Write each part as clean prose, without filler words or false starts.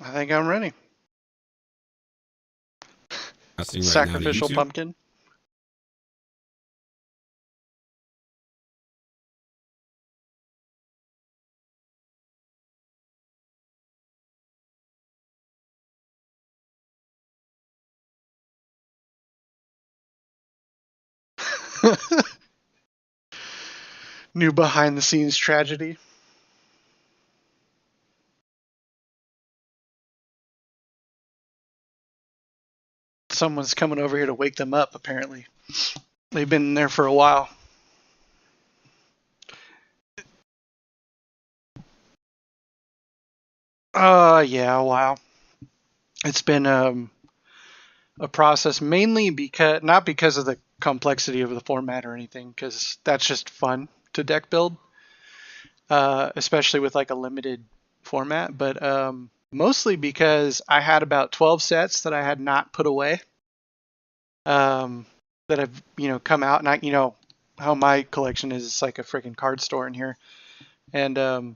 I think I'm ready. I see right Sacrificial now to YouTube. pumpkin. New behind the scenes tragedy. Someone's coming over here to wake them up, apparently. They've been in there for a while. Yeah, wow. It's been a process, mainly because, not because of the complexity of the format or anything, because that's just fun to deck build, especially with like a limited format, but mostly because I had about 12 sets that I had not put away, that have, come out, and how my collection is, it's like a freaking card store in here. And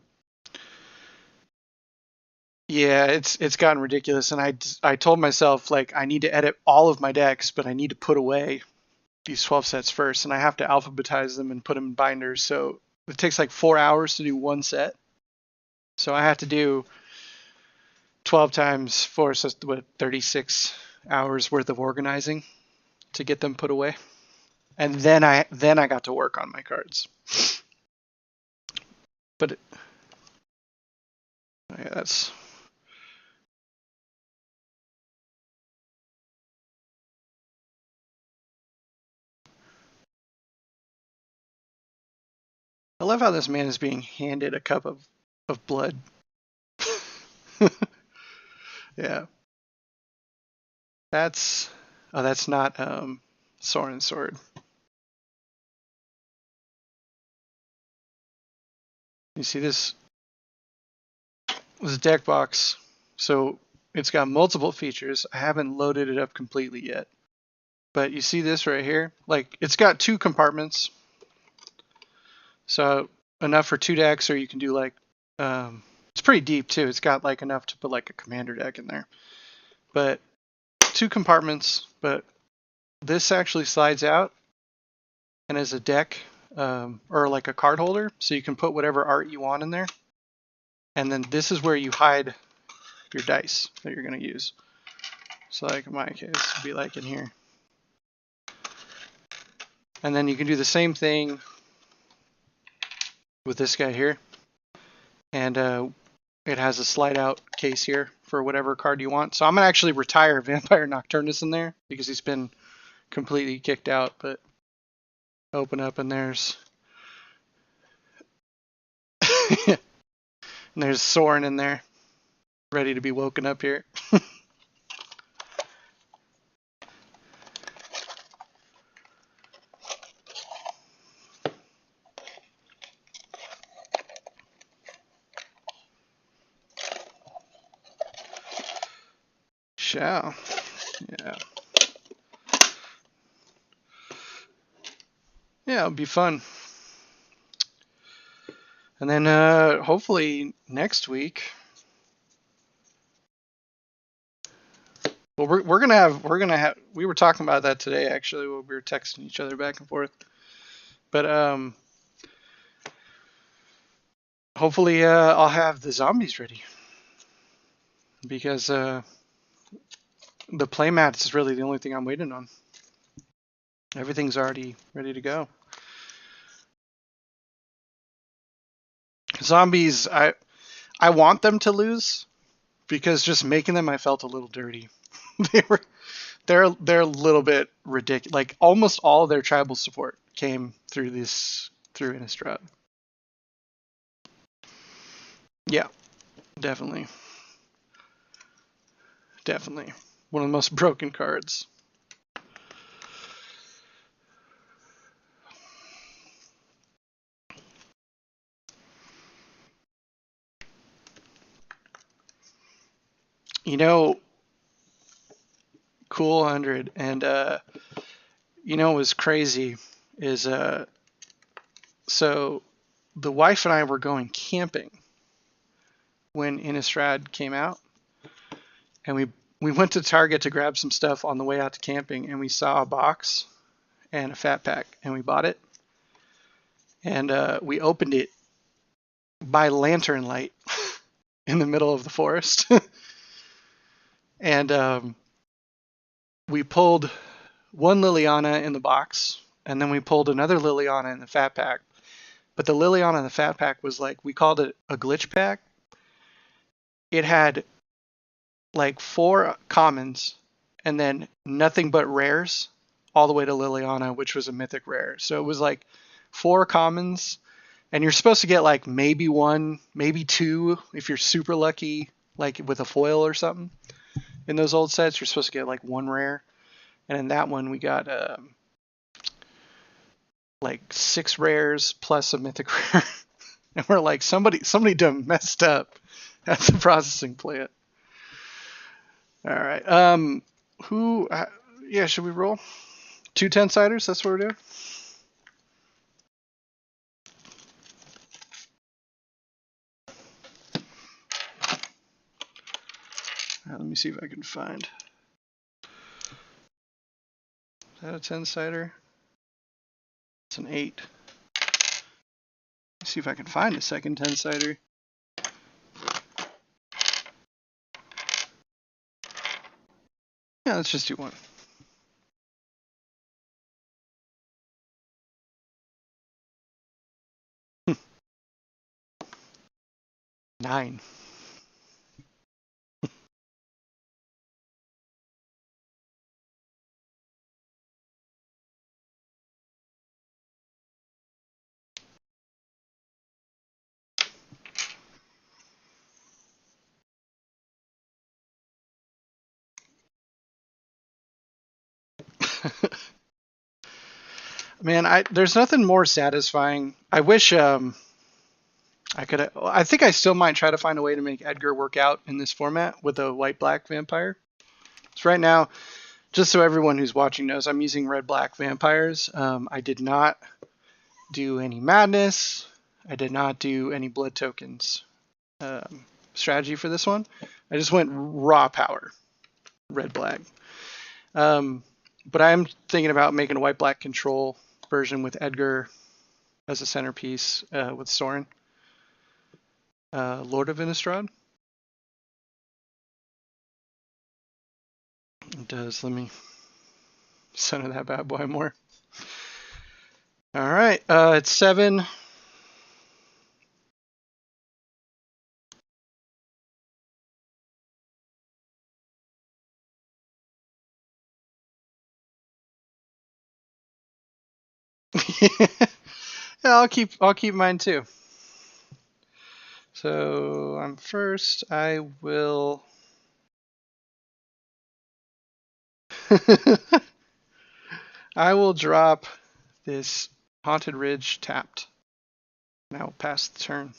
yeah, it's gotten ridiculous, and I told myself, like, I need to edit all of my decks, but I need to put away these 12 sets first, and I have to alphabetize them and put them in binders. So it takes like 4 hours to do one set. So I have to do 12 times 4, so what, 36 hours worth of organizing to get them put away. And then I got to work on my cards. But yeah, that's, I love how this man is being handed a cup of blood. Yeah. That's, oh, that's not Soren Sword. You see this deck box. So it's got multiple features. I haven't loaded it up completely yet. But you see this right here? Like, it's got 2 compartments. So enough for 2 decks, or you can do like, it's pretty deep too. It's got like enough to put like a commander deck in there. But 2 compartments, but this actually slides out and is a deck, or like a card holder. So you can put whatever art you want in there. And then this is where you hide your dice that you're going to use. So like in my case, it'd be like in here. And then you can do the same thing with this guy here. And it has a slide out case here for whatever card you want. So I'm going to actually retire Vampire Nocturnus in there because he's been completely kicked out. But open up and there's and there's Soren in there, ready to be woken up here. Shall. Yeah. Yeah, it'll be fun. And then hopefully next week, well, we're gonna have we were talking about that today actually when we were texting each other back and forth. But hopefully I'll have the zombies ready, because the playmats is really the only thing I'm waiting on. Everything's already ready to go. Zombies, I want them to lose, because just making them, I felt a little dirty. they're a little bit ridiculous. Like almost all of their tribal support came through Innistrad. Yeah, definitely. Definitely. One of the most broken cards. You know, cool 100. And you know what was crazy is so the wife and I were going camping when Innistrad came out. And we went to Target to grab some stuff on the way out to camping, and we saw a box and a fat pack, and we bought it. And we opened it by lantern light in the middle of the forest. And we pulled one Liliana in the box, and then we pulled another Liliana in the fat pack. But the Liliana in the fat pack was like, we called it a glitch pack. It had like 4 commons and then nothing but rares all the way to Liliana, which was a mythic rare. So it was like 4 commons, and you're supposed to get like maybe 1, maybe 2 if you're super lucky, like with a foil or something. In those old sets, you're supposed to get like 1 rare. And in that one, we got like 6 rares plus a mythic rare. And we're like, somebody done messed up at the processing plant. All right. Yeah, should we roll? 2 10-siders, that's what we're doing? Let me see if I can find. Is that a 10-sider? It's an 8. Let's see if I can find a second 10-sider. Yeah, let's just do 1. Nine. Man, there's nothing more satisfying. I wish I could. I think I still might try to find a way to make Edgar work out in this format with a white-black vampire. So right now, just so everyone who's watching knows, I'm using red-black vampires. I did not do any madness. I did not do any blood tokens strategy for this one. I just went raw power, red-black. But I'm thinking about making a white-black control version with Edgar as a centerpiece with Soren. Lord of Innistrad. It does. Let me center that bad boy more. All right. It's 7. Yeah, I'll keep mine too. So I'm first. I will. I will drop this Haunted Ridge tapped. And I will pass the turn.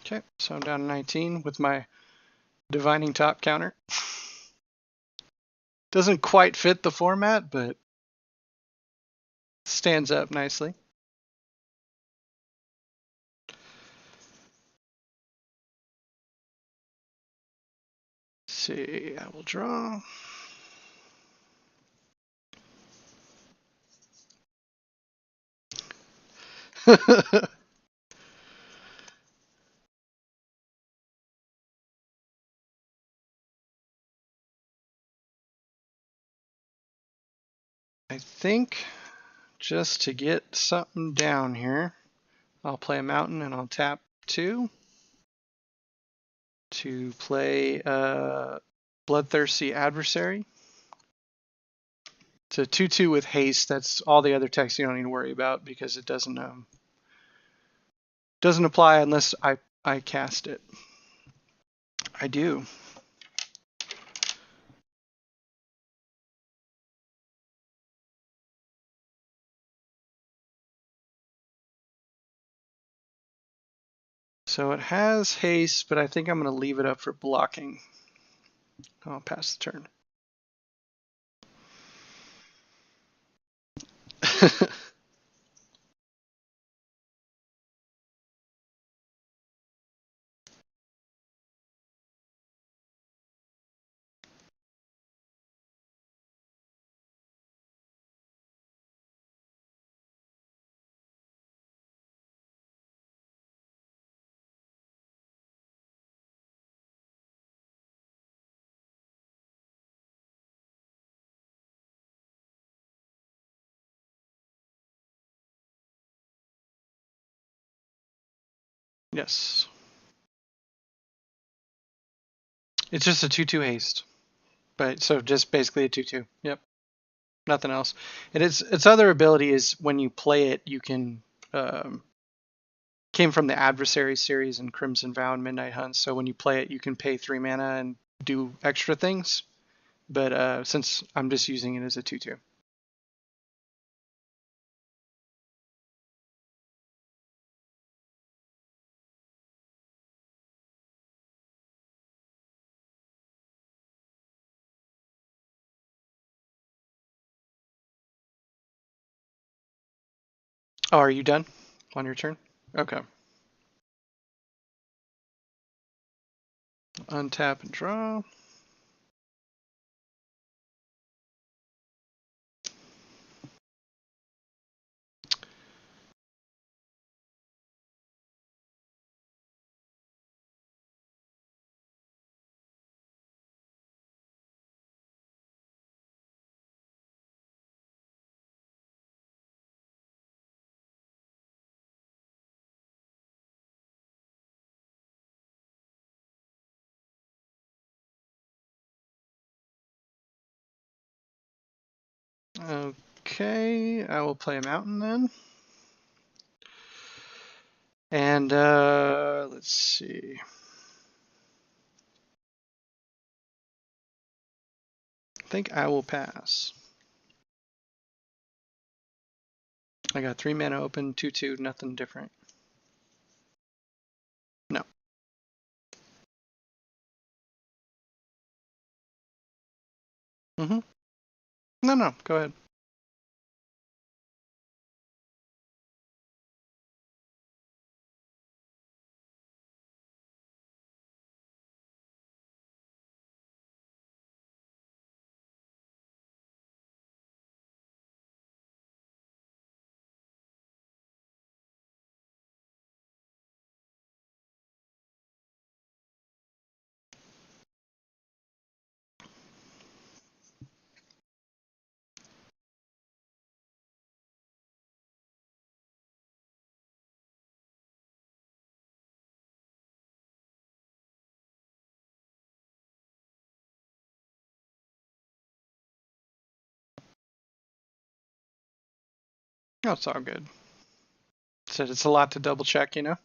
Okay, so I'm down to 19 with my divining top counter. Doesn't quite fit the format, but stands up nicely. Let's see, I will draw. I think just to get something down here, I'll play a mountain and I'll tap 2 to play Bloodthirsty Adversary. It's a 2/2 with haste. That's all the other text you don't need to worry about because it doesn't apply unless I cast it. I do. So it has haste, but I think I'm going to leave it up for blocking. I'll pass the turn. Yes. It's just a 2/2 haste. But so just basically a 2/2. Yep. Nothing else. And its other ability is when you play it, you can came from the Adversary series and Crimson Vow and Midnight Hunt. So when you play it, you can pay 3 mana and do extra things. But since I'm just using it as a 2/2. Oh, are you done on your turn? Okay. Untap and draw. Okay, I will play a mountain then. And let's see. I think I will pass. I got 3 mana open, 2/2, nothing different. No. No, go ahead. Oh, it's all good. Said it's a lot to double check, you know?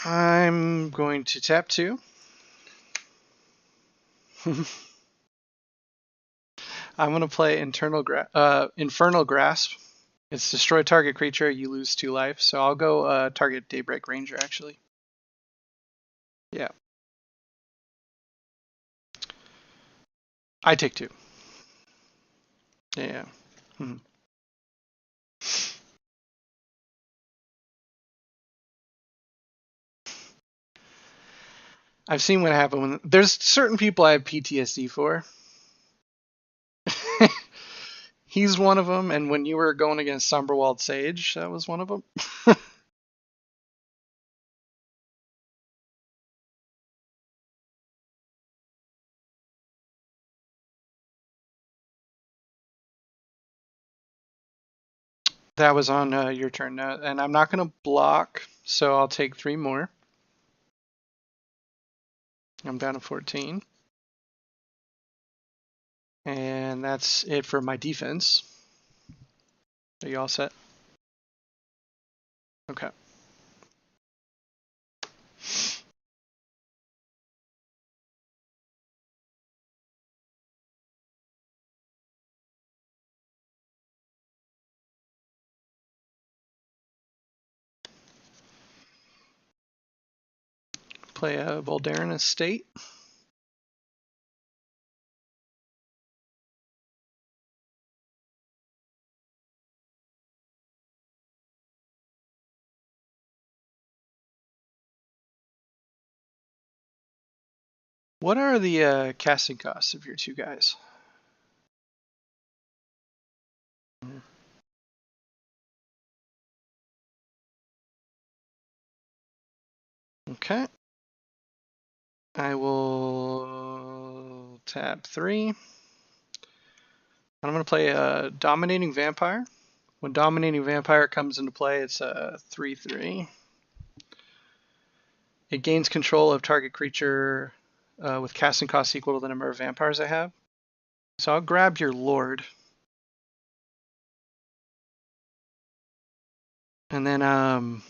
I'm going to tap 2. I'm going to play Infernal Grasp. It's destroy target creature, you lose 2 life. So I'll go target Daybreak Ranger, actually. Yeah. I take 2. Yeah. I've seen what happened when there's certain people I have PTSD for. He's one of them, and when you were going against Somberwald Sage, that was one of them. That was on your turn, and I'm not going to block, so I'll take 3 more. I'm down to 14. And that's it for my defense. Are you all set? Okay. Play a Voldaren Estate. What are the casting costs of your 2 guys? Okay. I will tap 3. I'm going to play a Dominating Vampire. When Dominating Vampire comes into play, it's a 3/3. It gains control of target creature with casting costs equal to the number of vampires I have. So I'll grab your Lord. And then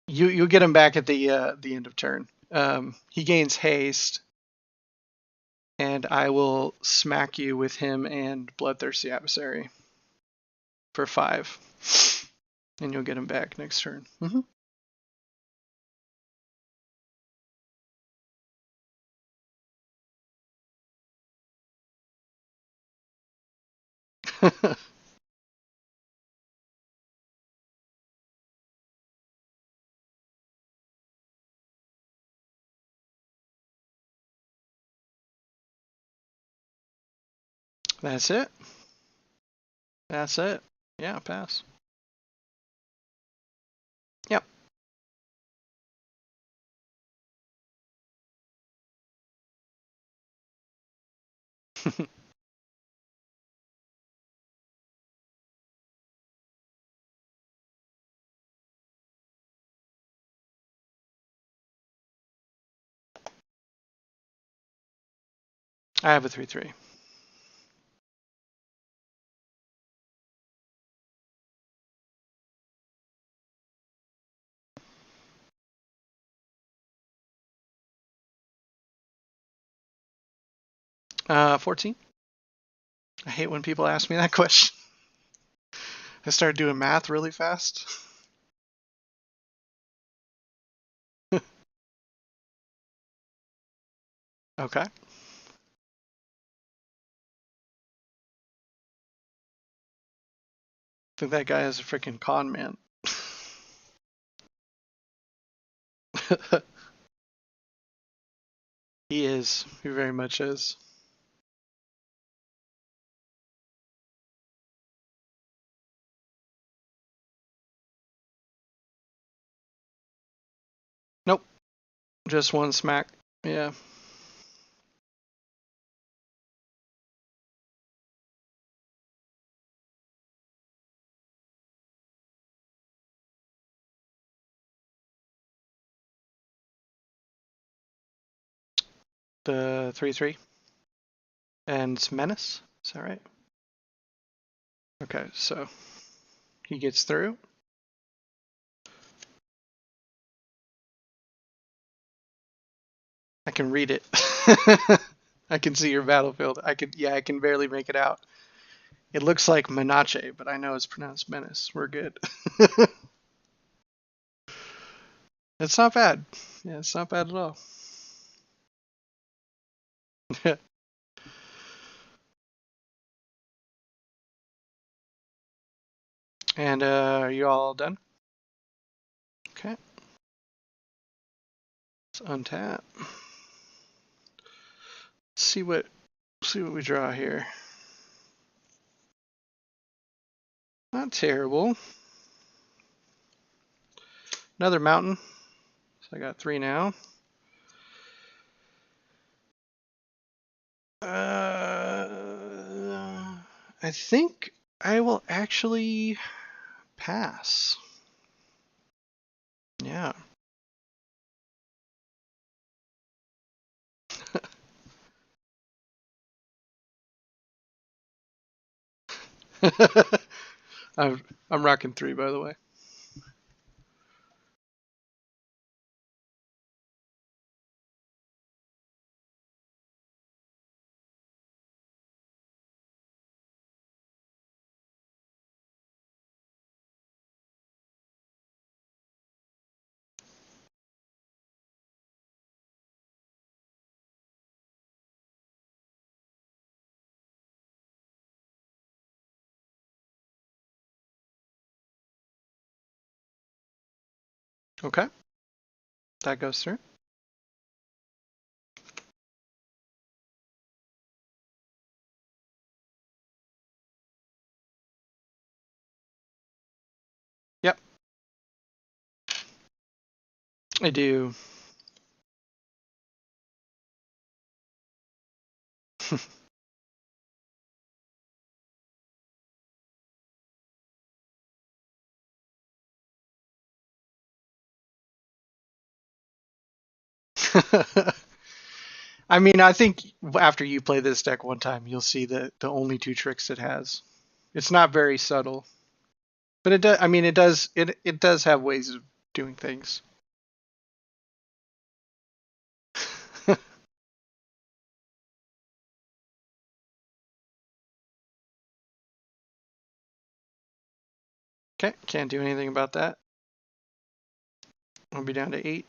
you get him back at the end of turn. He gains haste, and I will smack you with him and Bloodthirsty Adversary for 5, and you'll get him back next turn. That's it. That's it. Yeah, pass. Yep. I have a 3/3. Uh, 14. I hate when people ask me that question. I start doing math really fast. Okay. I think that guy is a freaking con man. He is. He very much is. Nope. Just one smack. Yeah. The 3/3. And it's Menace. Is that right? Okay, so he gets through. I can read it. I can see your battlefield. I can barely make it out. It looks like Menace, but I know it's pronounced Menace. We're good. It's not bad. Yeah, it's not bad at all. And are you all done? Okay. Let's untap. See what we draw here. Not terrible. Another mountain. So I got 3 now. I think I will actually pass. Yeah. I'm rocking 3, by the way. Okay. That goes through. Yep. I do. I mean, I think after you play this deck one time, you'll see the only 2 tricks it has. It's not very subtle, but it does. I mean, it does have ways of doing things. Okay, can't do anything about that. I'll be down to 8.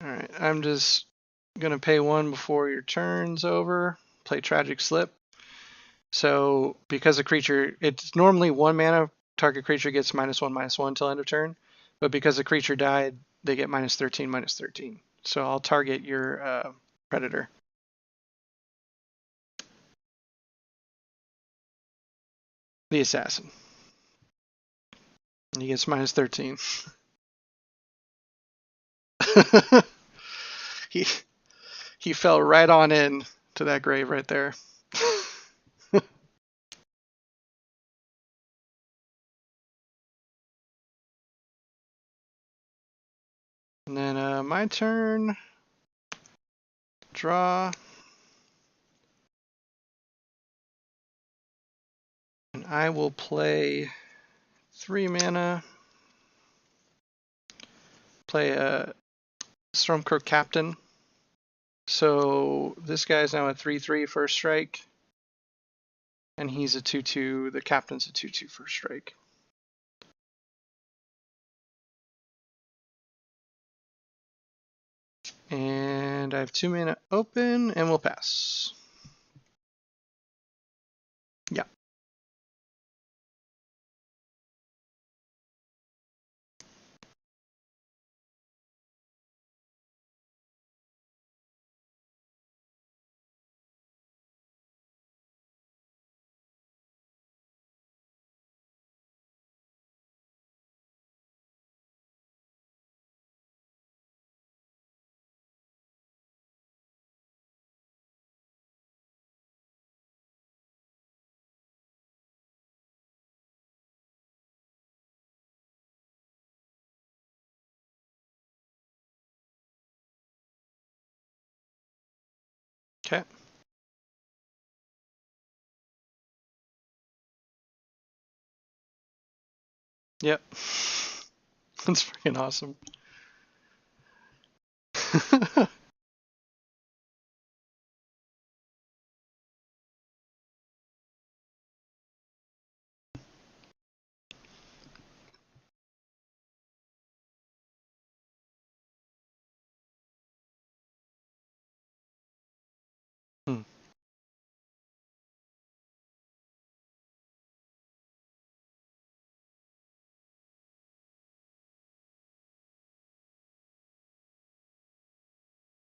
All right, I'm just gonna pay 1 before your turn's over. Play Tragic Slip. So because a creature, it's normally 1 mana. Target creature gets -1/-1 till end of turn, but because a creature died, they get -13/-13. So I'll target your predator. The assassin. And he gets -13. he he fell right on in to that grave right there. And then my turn. Draw. And I will play 3 mana. Play a Stormcroak Captain. So this guy's now a 3/3 first strike. And he's a 2/2. The captain's a 2/2 first strike. And I have 2 mana open, and we'll pass. Yeah. Okay. Yep. That's freaking awesome. Hmm.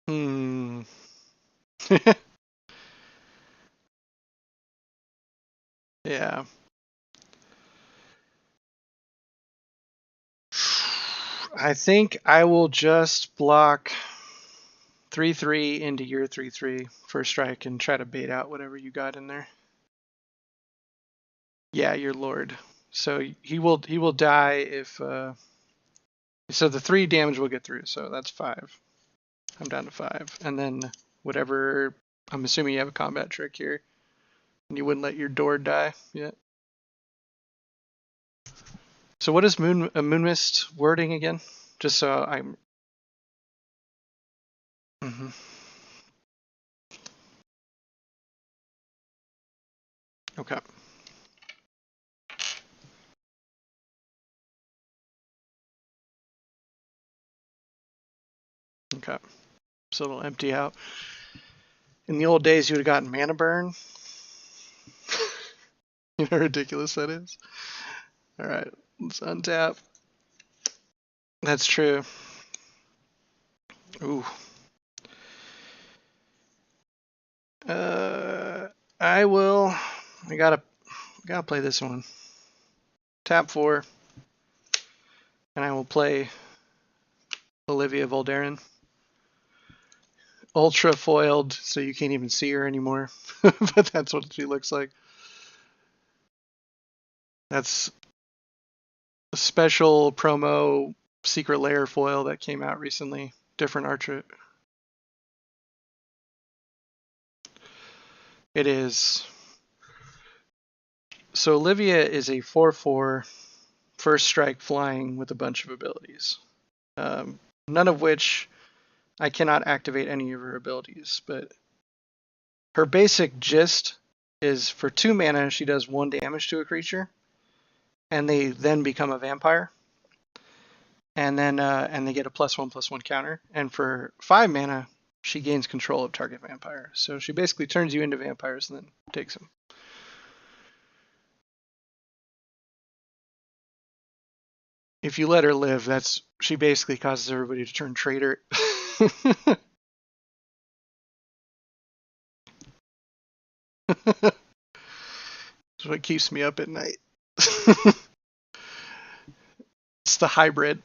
Hmm. Yeah. I think I will just block 3/3 into your 3/3 first strike and try to bait out whatever you got in there. Yeah, your lord. So he will die if so the 3 damage will get through, so that's 5. I'm down to 5. And then whatever, I'm assuming you have a combat trick here. And you wouldn't let your door die yet. So what is Moon Mist wording again? Just so I'm. Okay. Okay. So it'll empty out. In the old days, you would have gotten mana burn. You know how ridiculous that is? All right. Let's untap. That's true. Ooh. I will. I gotta play this one. Tap 4, and I will play Olivia Voldaren. Ultra foiled, so you can't even see her anymore. But that's what she looks like. That's a special promo secret lair foil that came out recently. Different archer. It is. So Olivia is a 4/4 first strike flying with a bunch of abilities. None of which I cannot activate any of her abilities, but her basic gist is for 2 mana she does 1 damage to a creature, and they then become a vampire. And then they get a +1/+1 counter. And for 5 mana, she gains control of target vampire. So she basically turns you into vampires and then takes them. If you let her live, she basically causes everybody to turn traitor. That's what keeps me up at night. It's the hybrid.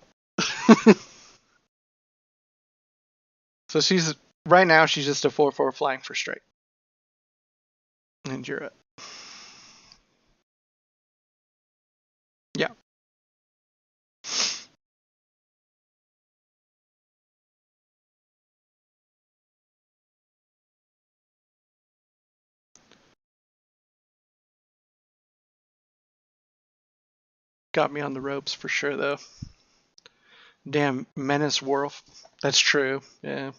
So right now she's just a 4/4 flying for strike. And you're up. Yeah. Got me on the ropes for sure though. Damn, Menace Worf. That's true. Yeah.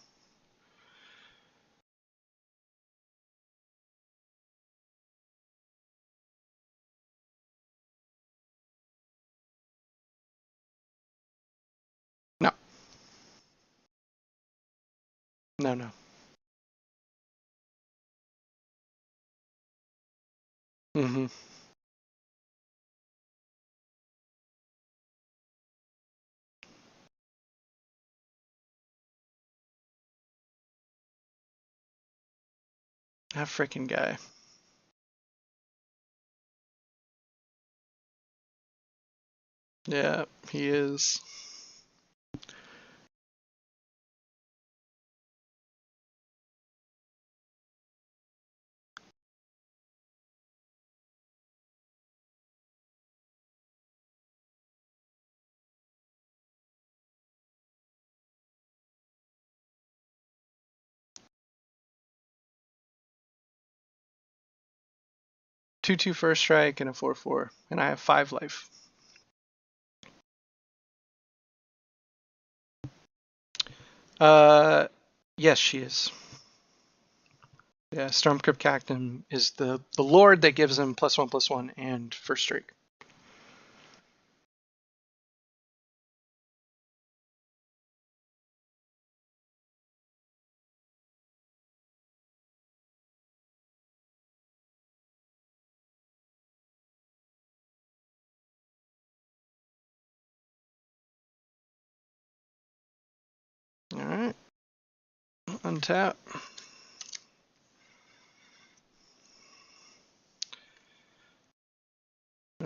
No. No. Mm-hmm. That freaking guy. Yeah, he is. Two first strike and a 4/4, and I have 5 life. Yes, she is. Yeah, Stormcrypt Cactum is the lord that gives him +1/+1 and first strike. All right. Untap.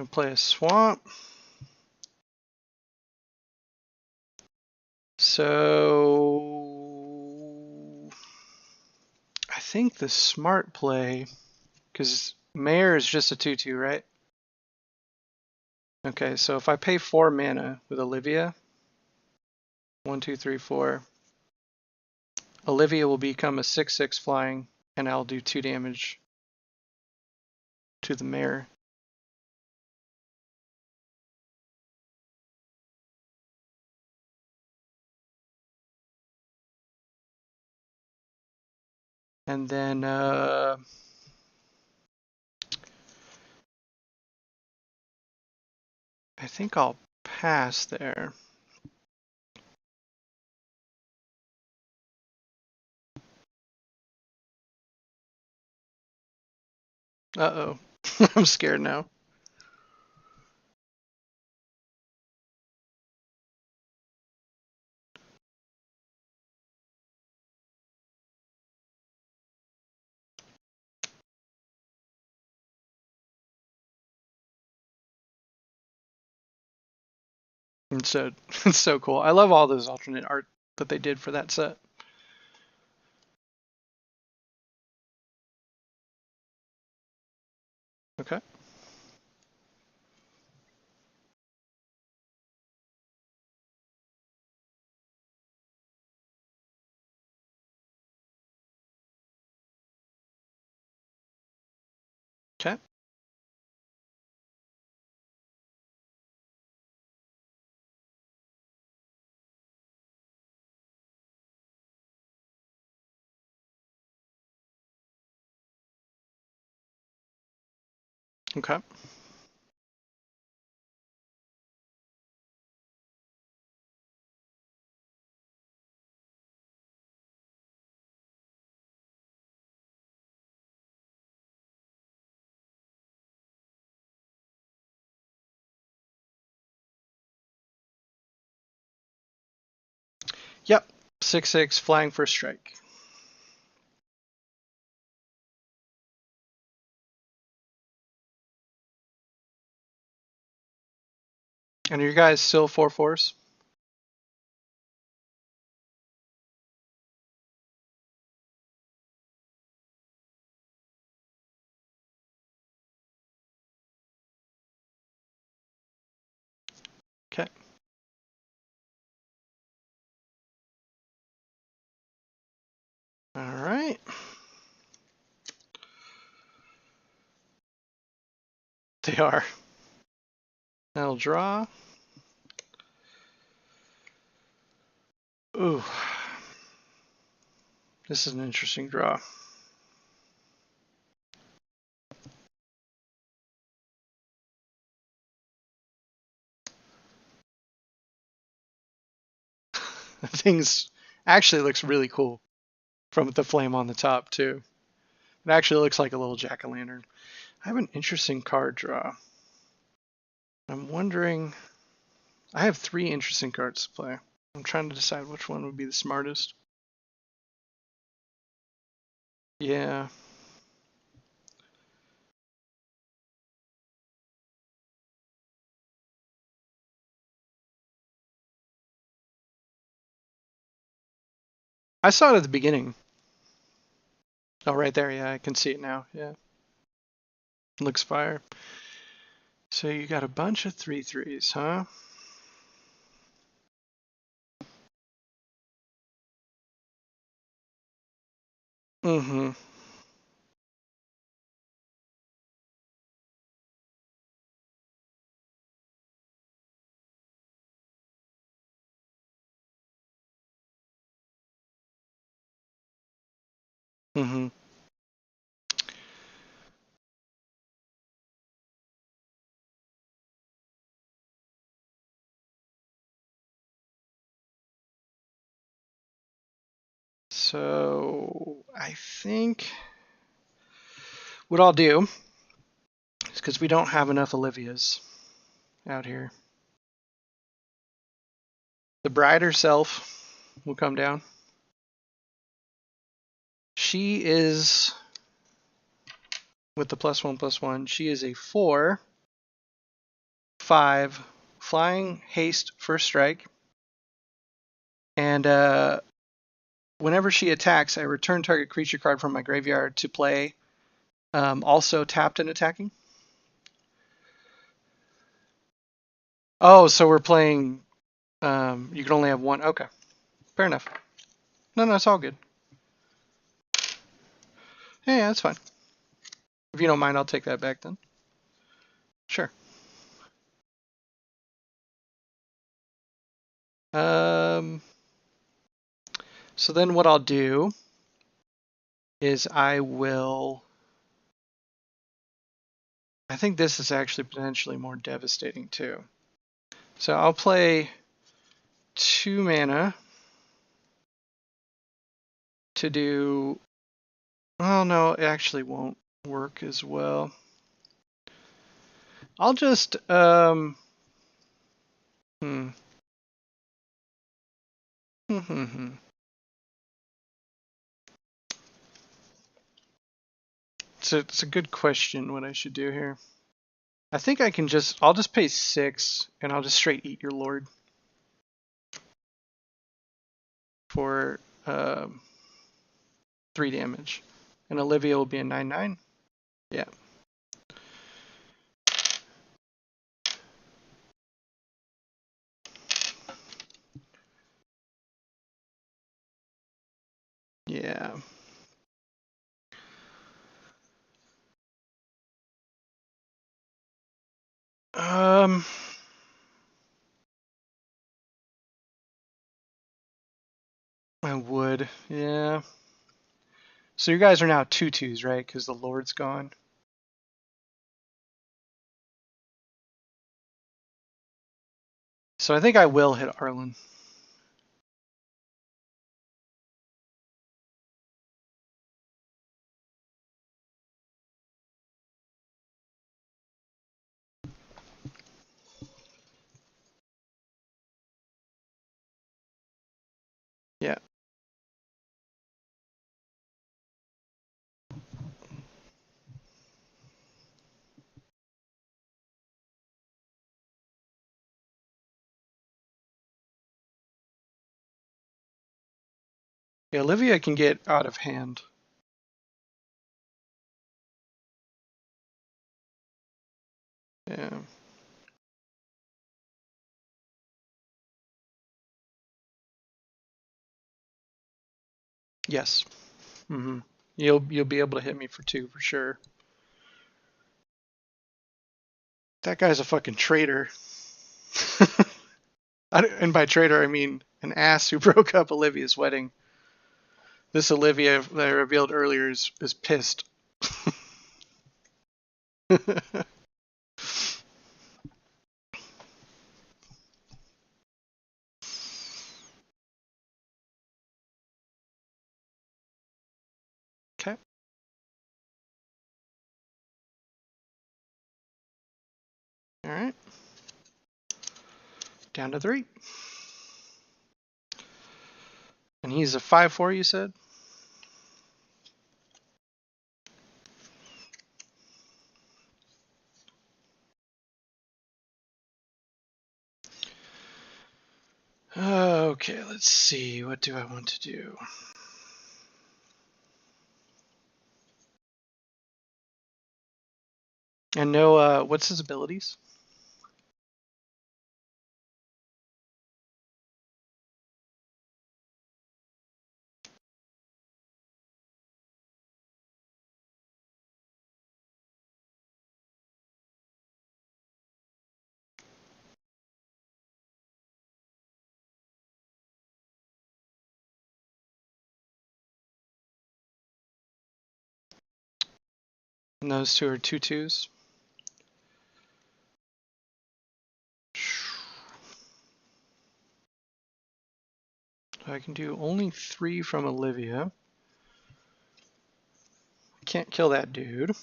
gonna play a swamp. So I think the smart play, because Mayor is just a 2/2, right? Okay, so if I pay 4 mana with Olivia, 1, 2, 3, 4, Olivia will become a 6/6 flying, and I'll do 2 damage to the Mayor. And then I think I'll pass there. Uh-oh. I'm scared now. It's so cool. I love all those alternate art that they did for that set. Okay. Okay. Okay. Yep. 6/6 flying for a strike. And are you guys still 4/4s? Okay. All right. They are. I'll draw. Ooh. This is an interesting draw. The thing's actually looks really cool from the flame on the top too. It actually looks like a little jack-o'-lantern. I have an interesting card draw. I'm wondering, I have 3 interesting cards to play. I'm trying to decide which one would be the smartest. Yeah. I saw it at the beginning. Oh, right there. Yeah, I can see it now. Yeah. Looks fire. So you got a bunch of 3/3s, huh? Mm-hmm. Mm-hmm. So I think what I'll do is, because we don't have enough Olivias out here, the bride herself will come down. She is, with the +1/+1, she is a 4. 5, flying, haste, first strike. And whenever she attacks, I return target creature card from my graveyard to play. Also tapped and attacking. Oh, so we're playing. You can only have one. Okay, fair enough. No, it's all good. Yeah, that's fine. If you don't mind, I'll take that back then. Sure. So then what I'll do is I think this is actually potentially more devastating too. So I'll play 2 mana to do, well, no, it actually won't work as well. I'll just, It's a good question what I should do here. I think I can I'll just pay 6 and I'll just straight eat your lord for 3 damage. And Olivia will be a 9/9. Yeah. Yeah. I would, yeah. So you guys are now 2/2s, right? Because the Lord's gone. So I think I will hit Arlen. Yeah. Yeah, Olivia can get out of hand. Yeah. Yes. Mm-hmm. You'll be able to hit me for 2 for sure. That guy's a fucking traitor. And by traitor, I mean an ass who broke up Olivia's wedding. This Olivia that I revealed earlier is pissed. Okay. All right. Down to 3. And he's a 5/4, you said? Okay, let's see. What do I want to do? And no, what's his abilities? And those 2 are 2/2s. I can do only 3 from Olivia. Can't kill that dude.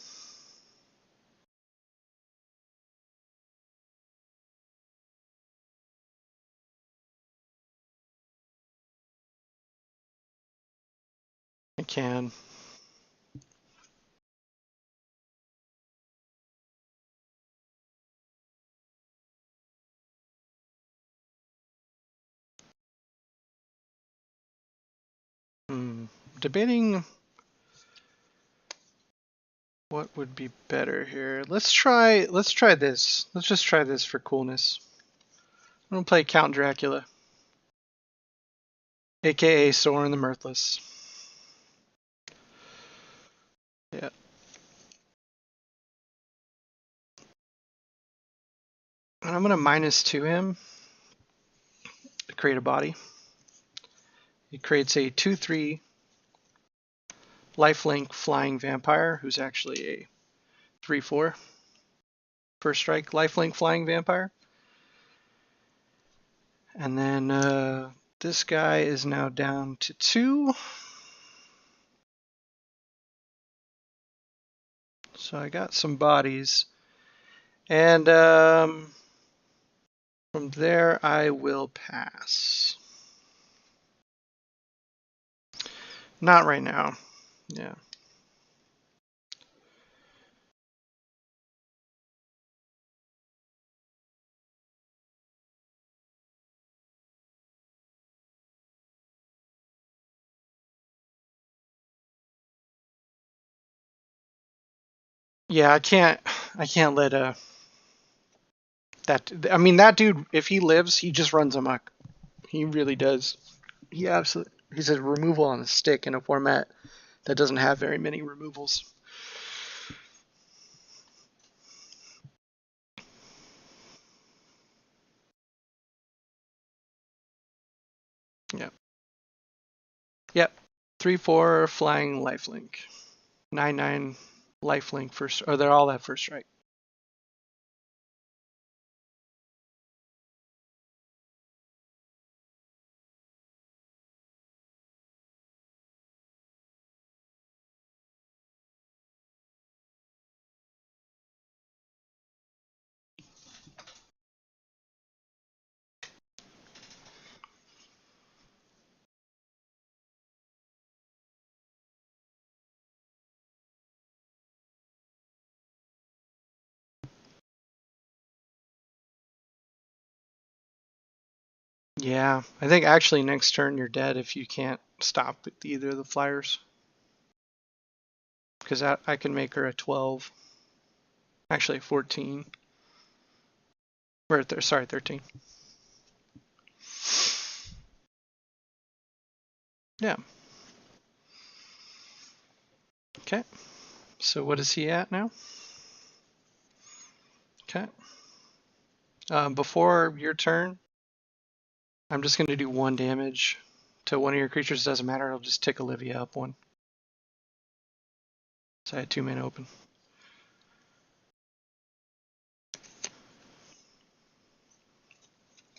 I can. debating what would be better here. Let's try this. Let's just try this for coolness. I'm gonna play Count Dracula, aka Soren the Mirthless. Yeah. And I'm gonna -2 him to create a body. He creates a 2/3 lifelink flying vampire, who's actually a 3/4 first strike lifelink flying vampire. And then this guy is now down to 2. So I got some bodies. And from there I will pass. Not right now. Yeah. Yeah, I can't let that dude, if he lives, he just runs amok. He really does. He's a removal on a stick in a format that doesn't have very many removals. Yep. Yep. 3/4 flying lifelink. 9/9 lifelink first, or they're all at first strike. Yeah, I think actually next turn you're dead if you can't stop with either of the flyers. Because I can make her a 12. Actually, 14. Or sorry, 13. Yeah. Okay. So what is he at now? Okay. Before your turn, I'm just going to do 1 damage to one of your creatures. Doesn't matter. I'll just tick Olivia up 1. So I had 2 mana open.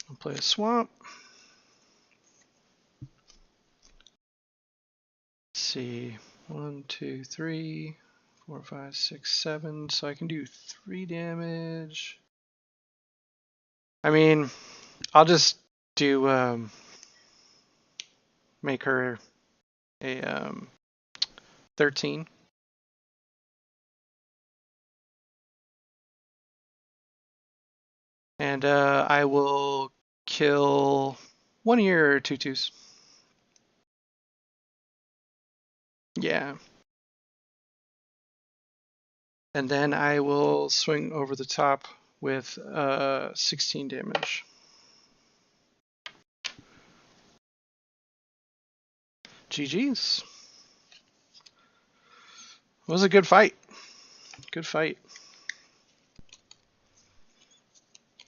I'll play a swamp. Let's see. 1, 2, 3, 4, 5, 6, 7. So I can do 3 damage. I mean, I'll just do make her a 13. And I will kill one of your 2/2s. Yeah. And then I will swing over the top with 16 damage. GG's. It was a good fight. Good fight.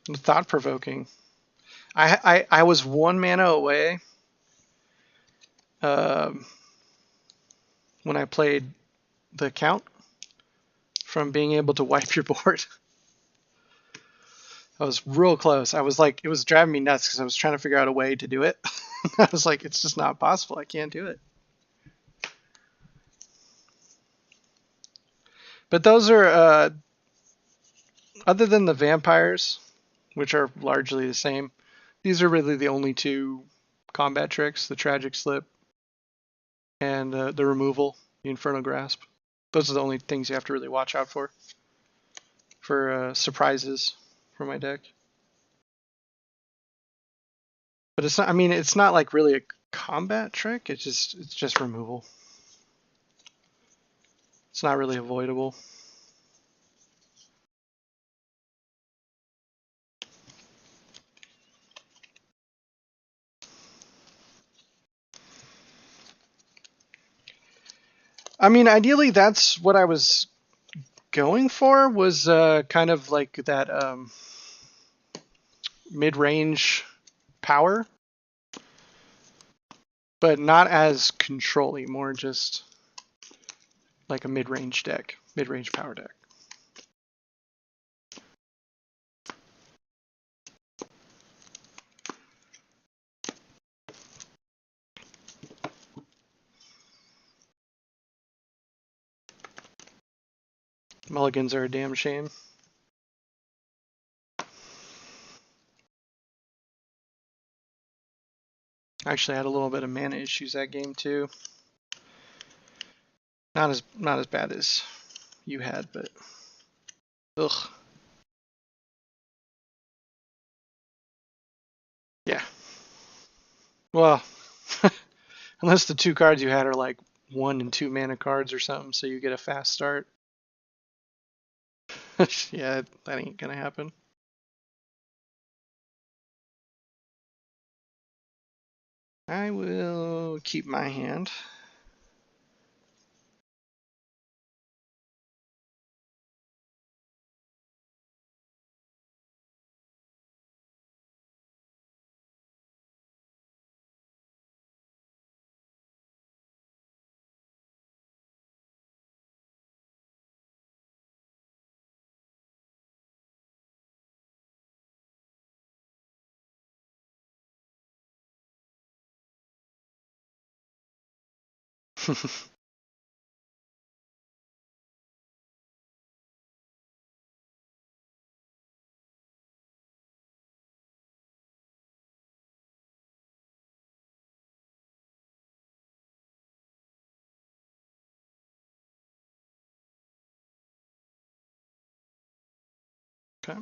Thought provoking. I was 1 mana away when I played the count from being able to wipe your board. I was real close. I was like, it was driving me nuts because I was trying to figure out a way to do it. I was like, it's just not possible. I can't do it. But those are, other than the vampires, which are largely the same, these are really the only 2 combat tricks, the Tragic Slip and the removal, the Infernal Grasp. Those are the only things you have to really watch out for surprises for my deck. But it's not, I mean, it's not like really a combat trick. It's just removal. It's not really avoidable. I mean, ideally, that's what I was going for, was kind of like that mid-range power, but not as controlly, more just like a mid-range deck, mid-range power deck. Mulligans are a damn shame. I actually had a little bit of mana issues that game too. Not as bad as you had, but ugh. Yeah. Well, unless the 2 cards you had are like 1 and 2 mana cards or something, so you get a fast start. Yeah, that ain't gonna happen. I will keep my hand. Okay.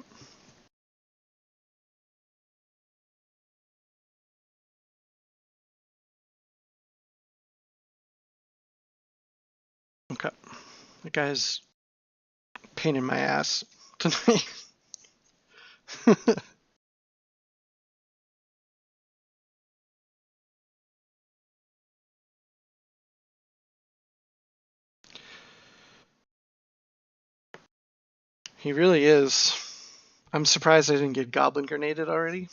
Okay. That guy's a pain in my ass tonight. He really is. I'm surprised I didn't get Goblin Grenaded already.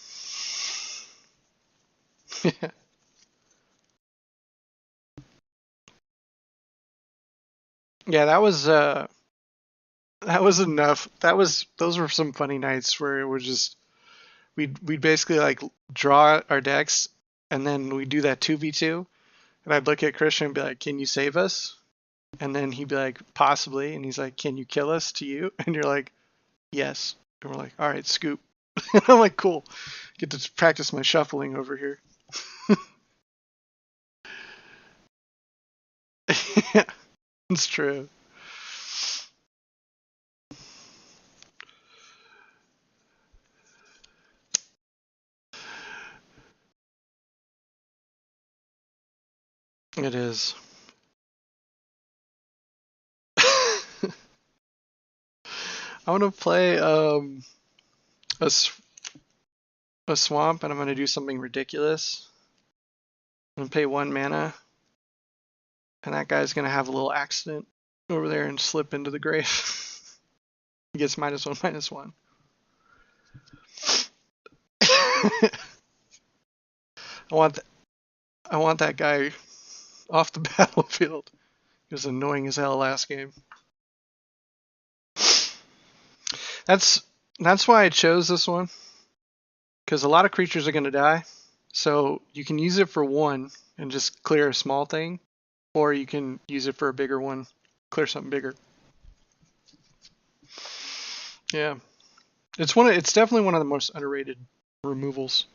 Yeah, that was enough. Those were some funny nights where it was just we'd basically like draw our decks and then we do that 2v2 and I'd look at Christian and be like, "Can you save us?" And then he'd be like, "Possibly." And he's like, "Can you kill us to you?" And you're like, "Yes." And we're like, "All right, scoop." And I'm like, "Cool. Get to practice my shuffling over here." Yeah, it's true. It is. I want to play a, a swamp, and I'm going to do something ridiculous. I'm going to pay 1 mana, and that guy's going to have a little accident over there and slip into the grave. He gets -1/-1. I want I want that guy off the battlefield. He was annoying as hell last game. That's why I chose this one, because a lot of creatures are going to die. So you can use it for 1 and just clear a small thing, or you can use it for a bigger one, clear something bigger. Yeah, it's definitely one of the most underrated removals.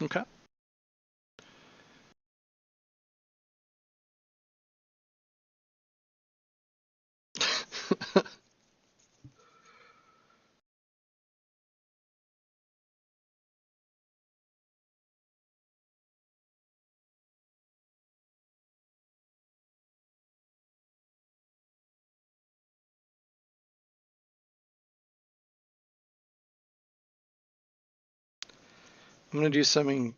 Okay. I'm gonna do something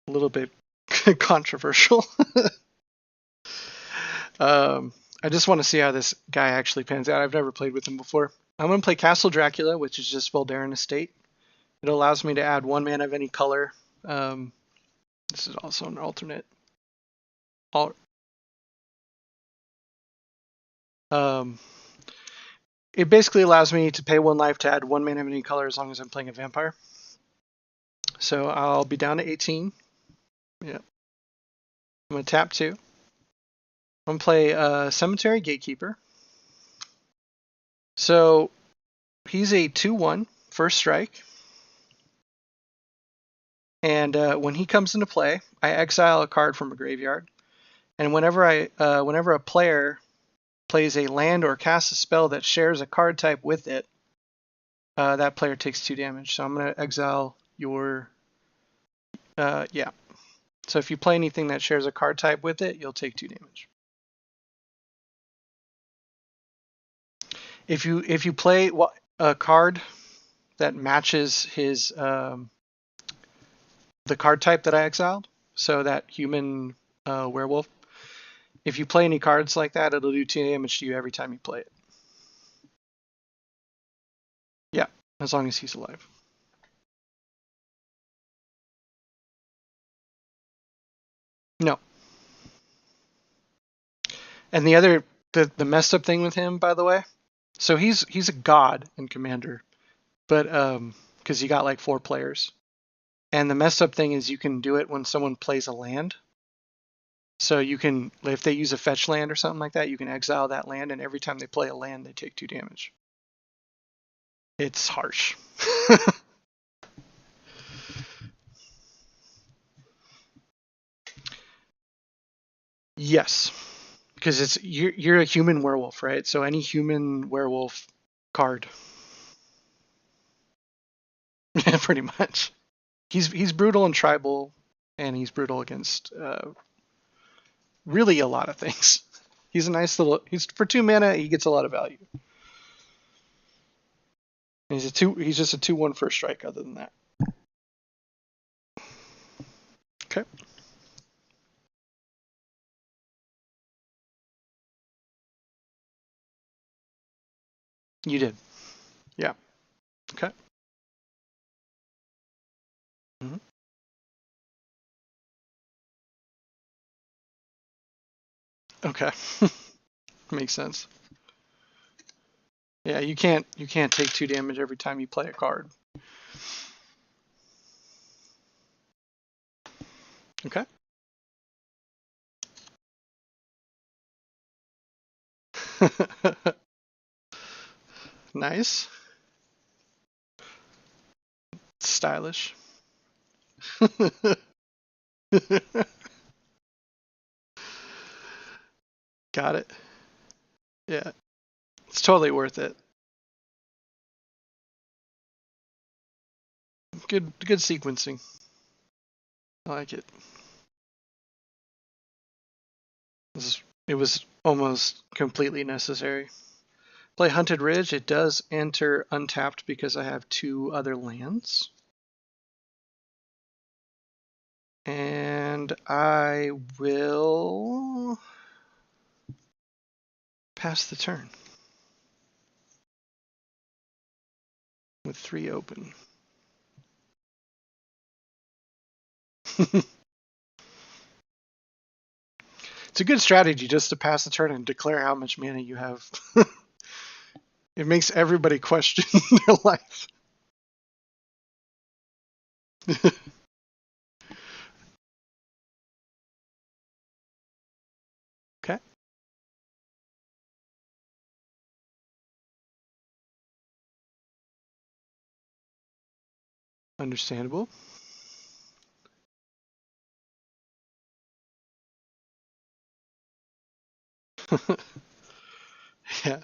a little bit controversial. I just want to see how this guy actually pans out. I've never played with him before. I'm gonna play Castle Dracula, which is just Voldaren Estate. It allows me to add 1 mana of any color. This is also an alternate. It basically allows me to pay 1 life to add 1 mana of any color as long as I'm playing a vampire. So I'll be down to 18. Yeah. I'm going to tap 2. I'm going to play Cemetery Gatekeeper. So he's a 2/1 first strike. And when he comes into play, I exile a card from a graveyard. And whenever a player plays a land or casts a spell that shares a card type with it, that player takes 2 damage. So I'm going to exile your... yeah. So if you play anything that shares a card type with it, you'll take 2 damage. If you play a card that matches his the card type that I exiled, so that human werewolf, if you play any cards like that, it'll do 2 damage to you every time you play it. Yeah, as long as he's alive. No. And the messed up thing with him, by the way, so he's a god in Commander, but because he got like 4 players. And the messed up thing is you can do it when someone plays a land. So you can, if they use a fetch land or something like that, you can exile that land, and every time they play a land, they take 2 damage. It's harsh. Yes, because you're a human werewolf, right? So any human werewolf card, pretty much. He's brutal and tribal, and he's brutal against really a lot of things. He's a nice little. He's for 2 mana. He gets a lot of value. And he's just a 2/1 first strike. Other than that. Okay. You did. Yeah. Okay. Mm-hmm. Okay. Makes sense. Yeah, you can't take 2 damage every time you play a card. Okay. Nice. Stylish. Got it. Yeah. It's totally worth it. Good sequencing. I like it. It was almost completely necessary. Play Hunted Ridge. It does enter untapped because I have 2 other lands. And I will pass the turn with 3 open. It's a good strategy just to pass the turn and declare how much mana you have. It makes everybody question their life. Okay. Understandable. Yeah.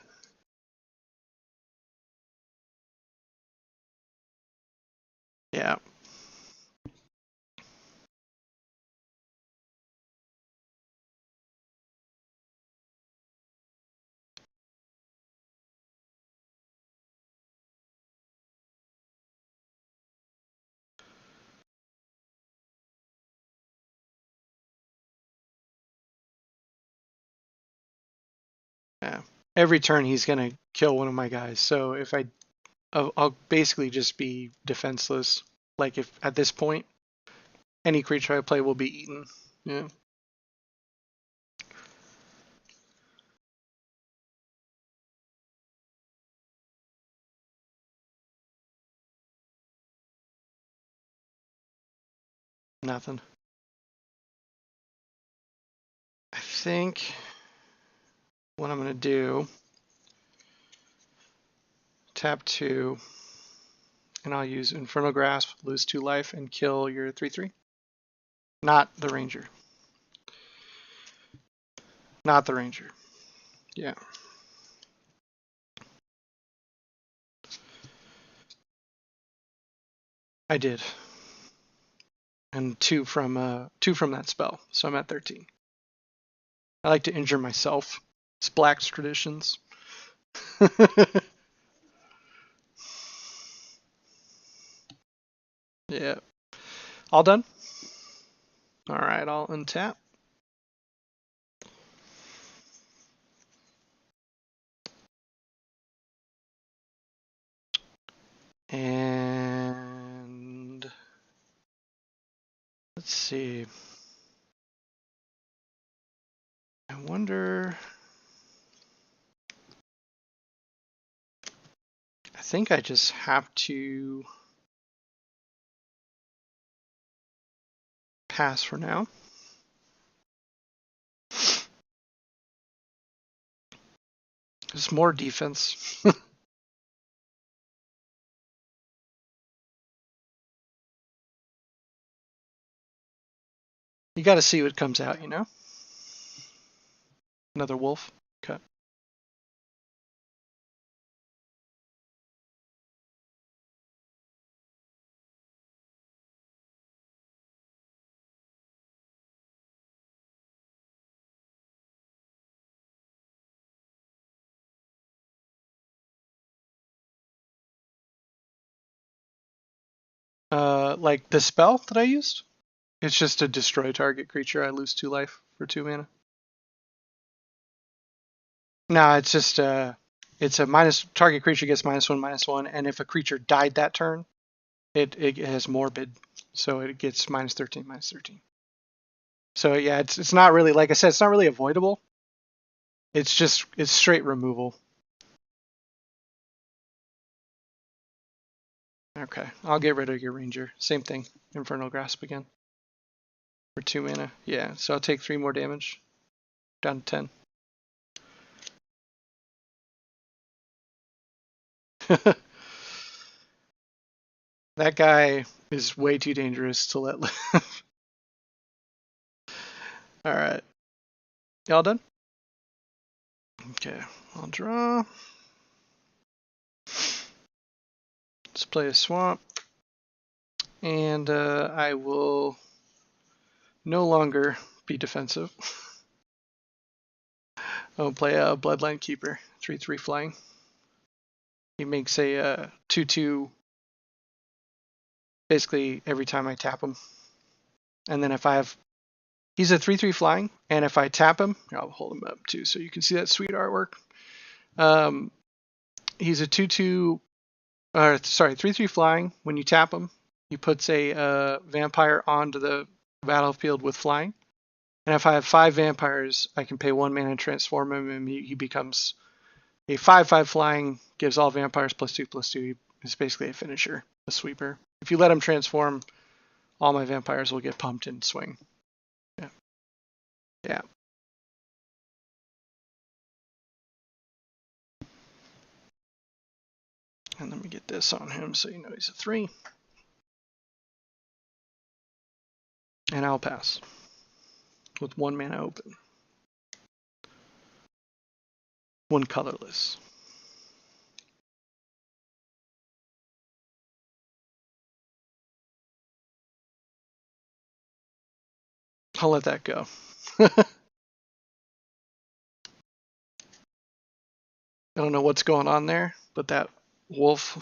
Yeah. every turn he's gonna kill one of my guys. So if I'll basically just be defenseless. Like if at this point, any creature I play will be eaten. Yeah. Nothing. I think what I'm gonna do, tap 2, and I'll use Infernal Grasp, lose 2 life, and kill your 3/3. Not the Ranger. Not the Ranger. Yeah. I did. And 2 from that spell, so I'm at 13. I like to injure myself. It's Black's traditions. Yeah. All done? All right, I'll untap. And let's see. I wonder. I think I just have to pass for now. There's more defense. You got to see what comes out, you know? Another wolf. Okay. Like the spell that I used? It's just to destroy target creature. I lose 2 life for 2 mana. No, it's just it's a minus target creature gets -1/-1, and if a creature died that turn, it has morbid, so it gets -13/-13. So yeah, it's not really, like I said, it's not really avoidable. It's straight removal. Okay, I'll get rid of your Ranger. Same thing, Infernal Grasp again for 2 mana. Yeah, so I'll take 3 more damage, down to 10. That guy is way too dangerous to let live. All right, y'all done? Okay, I'll draw. Let's play a swamp, and I will no longer be defensive. I'll play a Bloodline Keeper, 3/3 flying. He makes a 2/2 basically every time I tap him. And then if I have, he's a 3/3 flying, and if I tap him, I'll hold him up too so you can see that sweet artwork. He's a 2/2, or sorry, 3/3 flying. When you tap him, he puts a vampire onto the battlefield with flying. And if I have 5 vampires, I can pay 1 mana and transform him, and he becomes a 5/5 flying, gives all vampires +2/+2. It's basically a finisher, a sweeper. If you let him transform, all my vampires will get pumped and swing. Yeah. Yeah. And let me get this on him so you know he's a 3. And I'll pass with 1 mana open. 1 colorless. I'll let that go. I don't know what's going on there, but that wolf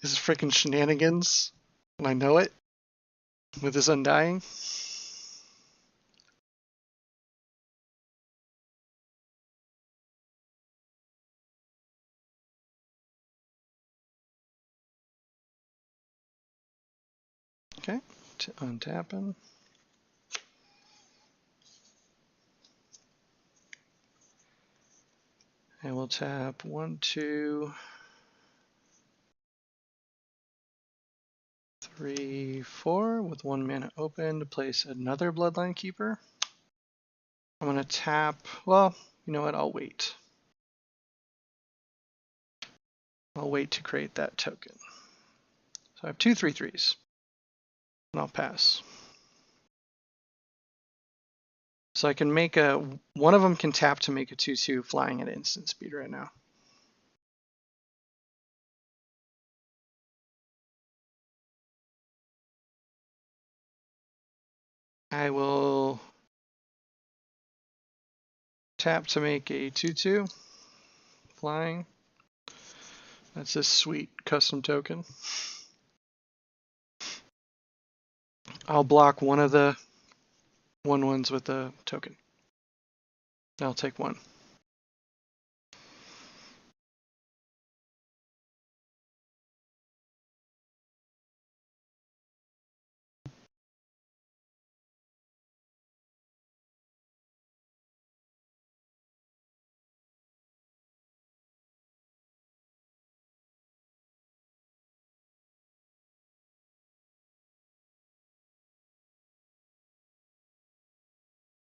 is freaking shenanigans, and I know it, with his Undying. Okay, untapping. And we'll tap 1, 2, 3, 4 with 1 mana open to place another Bloodline Keeper. I'm going to tap, well, you know what, I'll wait. I'll wait to create that token. So I have 2 3/3s, and I'll pass. So I can make one of them can tap to make a 2/2 flying at instant speed right now. I will tap to make a 2/2 flying. That's a sweet custom token. I'll block one of the 1/1s with the token. I'll take 1.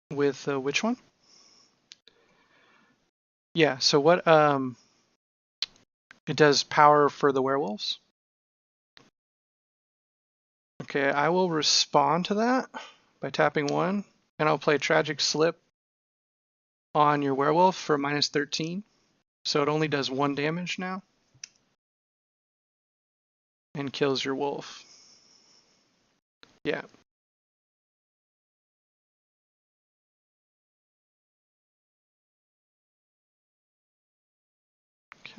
With which one? Yeah, so what, it does power for the werewolves. Okay, I will respond to that by tapping 1, and I'll play Tragic Slip on your werewolf for -13. So it only does 1 damage now. And kills your wolf. Yeah.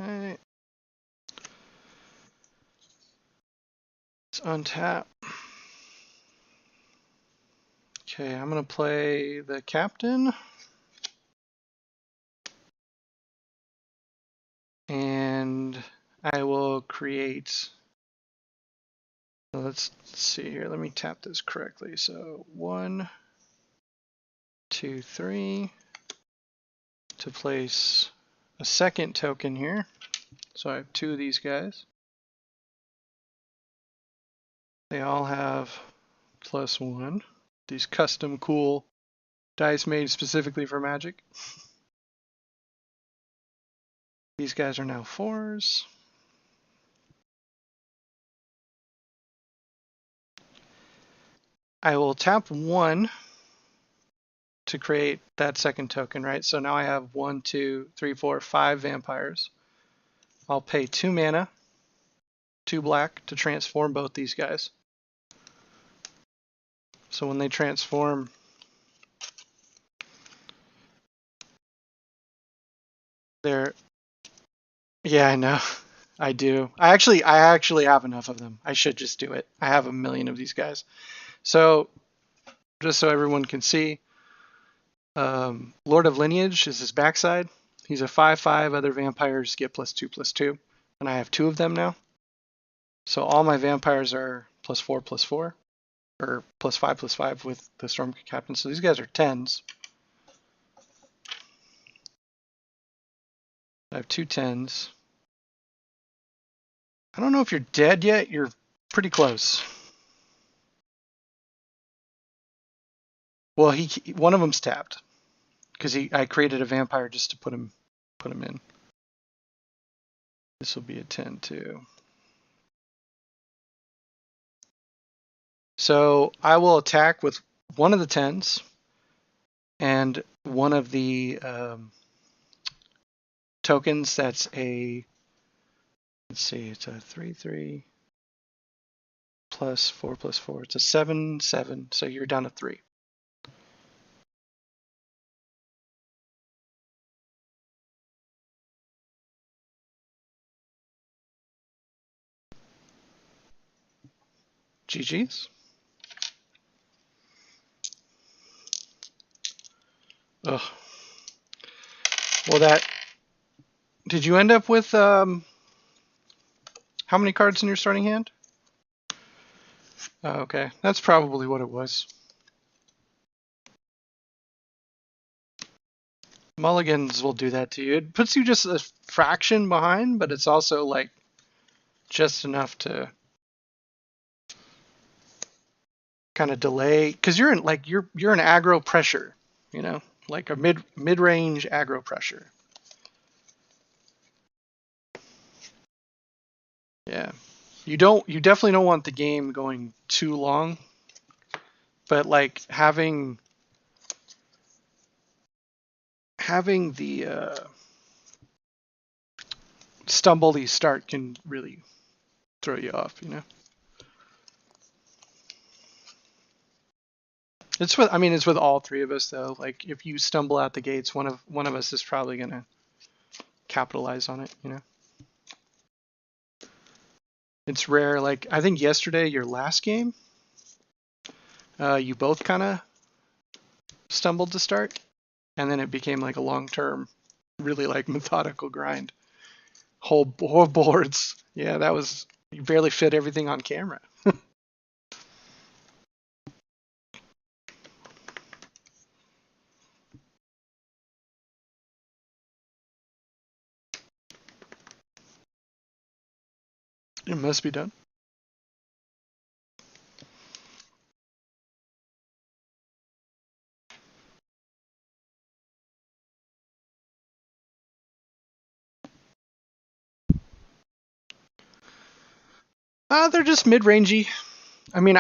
Okay. Let's untap. Okay, I'm going to play the captain. And I will create, let's see here, let me tap this correctly. So 1, 2, 3 to place a second token here. So I have 2 of these guys. They all have +1. These custom cool dice made specifically for Magic. These guys are now 4s. I will tap 1 to create that second token, right? So now I have 1, 2, 3, 4, 5 vampires. I'll pay 2 mana, 2 black to transform both these guys. So when they transform, they're, yeah, I know. I do. I actually have enough of them. I should just do it. I have a million of these guys. So just so everyone can see, Lord of Lineage is his backside. He's a 5/5. Other vampires get +2/2, and I have 2 of them now. So all my vampires are +4/4, or +5/5 with the Storm Captain. So these guys are 10s. I have 2 10s. I don't know if you're dead yet. You're pretty close. Well, one of them's tapped because I created a vampire just to put him in. This will be a 10 too. So I will attack with one of the 10s and one of the tokens. That's a, let's see, it's a 3/3 +4/4. It's a 7/7. So you're down to 3. GG's. Ugh. Well, did you end up with how many cards in your starting hand? Oh, okay, that's probably what it was. Mulligans will do that to you. It puts you just a fraction behind, but it's also like just enough to kind of delay, because you're in like you're an aggro pressure, you know, like a mid-range aggro pressure. Yeah. You definitely don't want the game going too long, but like having the stumbledy start can really throw you off, you know. It's with all three of us though. Like if you stumble out the gates, one of us is probably gonna capitalize on it, you know. It's rare. Like I think yesterday, your last game, you both kind of stumbled to start, and then it became like a long-term, really like methodical grind. Whole boards. Yeah, that was, you barely fit everything on camera. It must be done. They're just mid-rangey. I mean,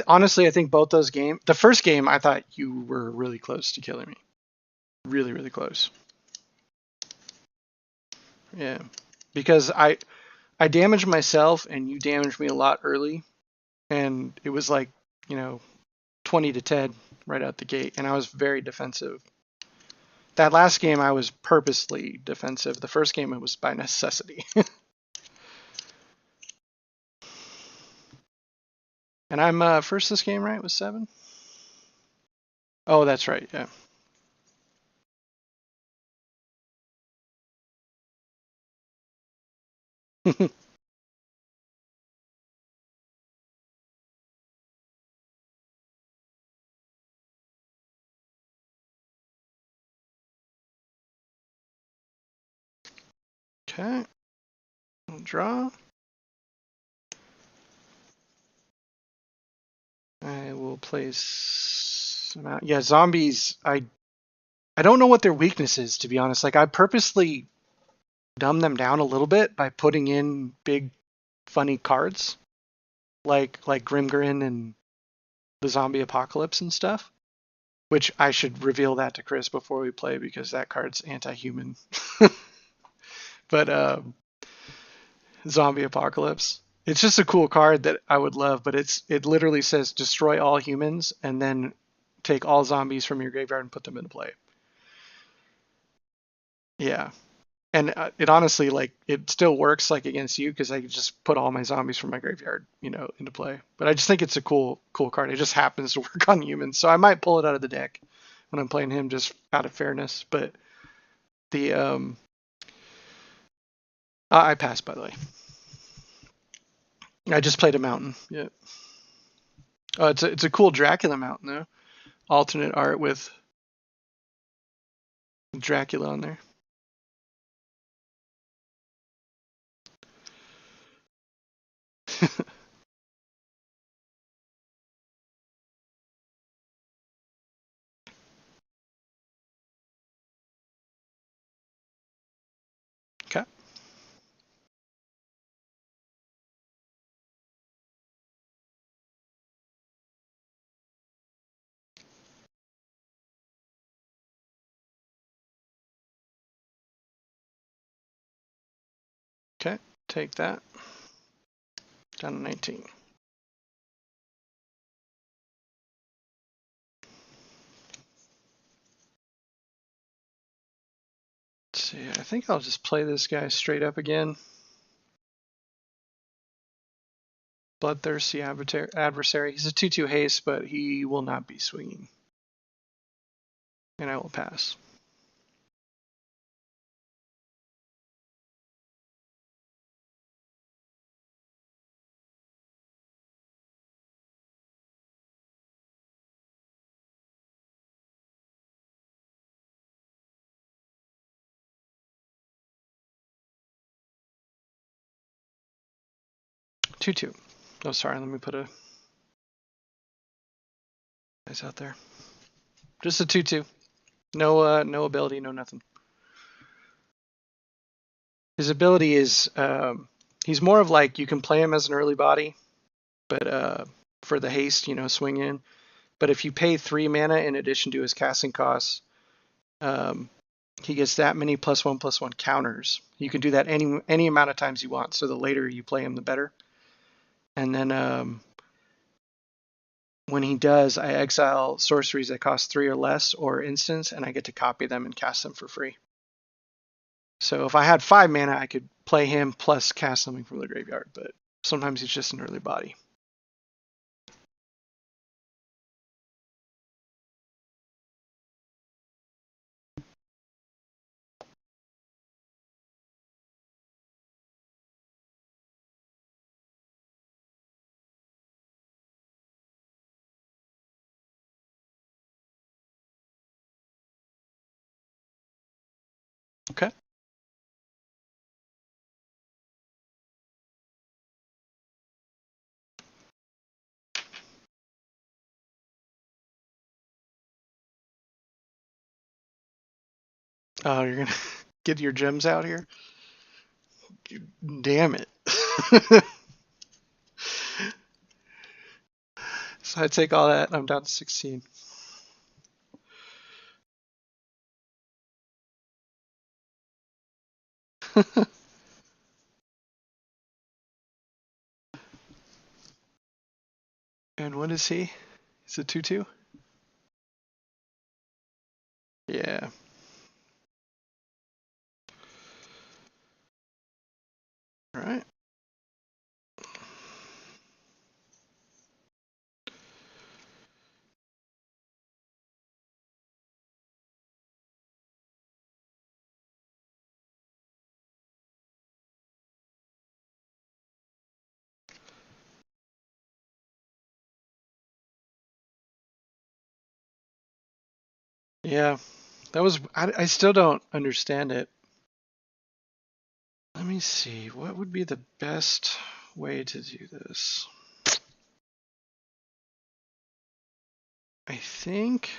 honestly, I think both those games. The first game, I thought you were really close to killing me. Really, really close. Yeah, because I damaged myself and you damaged me a lot early, and it was like, you know, 20 to 10 right out the gate, and I was very defensive. That last game, I was purposely defensive. The first game, it was by necessity. And I'm first this game, right? Was 7? Oh, that's right. Yeah. Okay. I'll draw. I will place them out. Yeah, zombies. I don't know what their weakness is, to be honest. Like I purposely dumb them down a little bit by putting in big, funny cards, like Grimgrin and the Zombie Apocalypse and stuff. Which I should reveal that to Chris before we play because that card's anti-human. But Zombie Apocalypse. It's just a cool card that I would love, but it literally says destroy all humans and then take all zombies from your graveyard and put them into play. Yeah. And it honestly, like, it still works like against you because I could just put all my zombies from my graveyard, you know, into play. But I just think it's a cool card. It just happens to work on humans, so I might pull it out of the deck when I'm playing him just out of fairness. But the I passed, by the way. I just played a mountain. Yeah. It's a cool Dracula mountain though. Alternate art with Dracula on there. Okay. Okay. Take that. Down to 19. Let's see. I think I'll just play this guy straight up again. Bloodthirsty adversary. He's a 2/2 haste, but he will not be swinging. And I will pass. 2/2. Oh, sorry. Let me put a nice out there. Just a 2/2. No, no ability, no nothing. His ability is he's more of like, you can play him as an early body, but for the haste, you know, swing in. But if you pay 3 mana in addition to his casting costs, he gets that many +1/+1 counters. You can do that any amount of times you want. So the later you play him, the better. And then when he does, I exile sorceries that cost 3 or less or instants, and I get to copy them and cast them for free. So if I had 5 mana, I could play him plus cast something from the graveyard, but sometimes he's just an early body. Okay. Oh, you're going to get your gems out here? Damn it. So I take all that, I'm down to 16. And what is he? He's a 2/2? Yeah. All right. Yeah. That was, I still don't understand it. Let me see. What would be the best way to do this? I think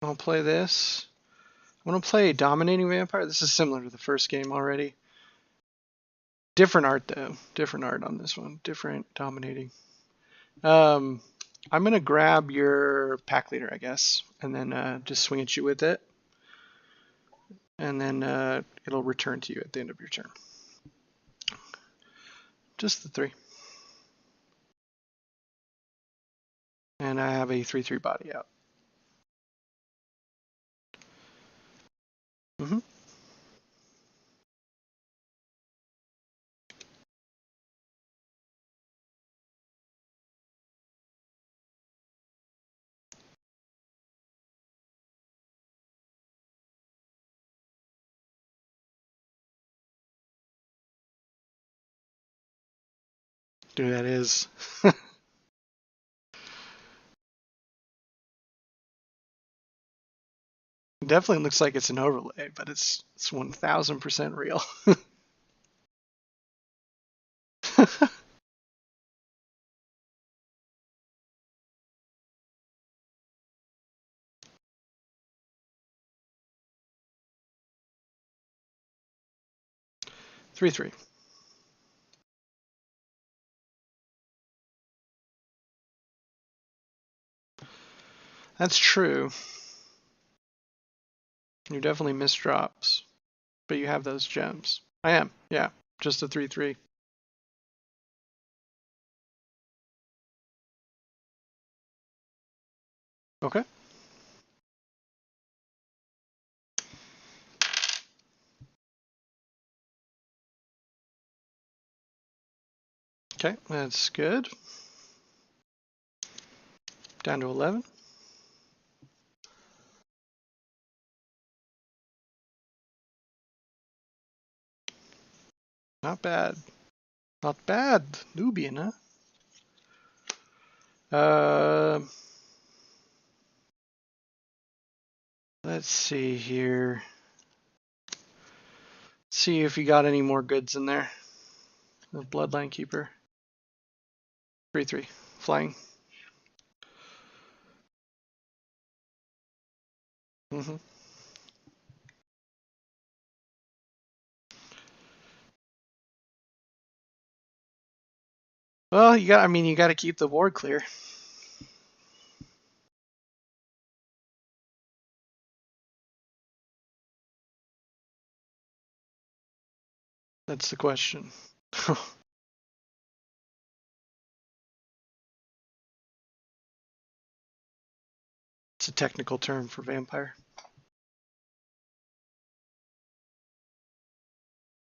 I'll play this. I want to play Dominating Vampire. This is similar to the first game already. Different art though. Different art on this one. Different Dominating. I'm gonna grab your pack leader, I guess, and then just swing at you with it, and then it'll return to you at the end of your turn. Just the 3. And I have a 3/3 body out. Mm-hmm. Dude, that is. Definitely looks like it's an overlay, but it's 1000% real. 3/3. That's true. You definitely miss drops, but you have those gems. I am, yeah. Just a 3/3. Okay. Okay, that's good. Down to 11. Not bad. Not bad. Nubian, huh? Let's see here. See if you got any more goods in there. The Bloodline Keeper. 3/3. Flying. Mm-hmm. Well, you got to keep the board clear. That's the question. It's a technical term for vampire.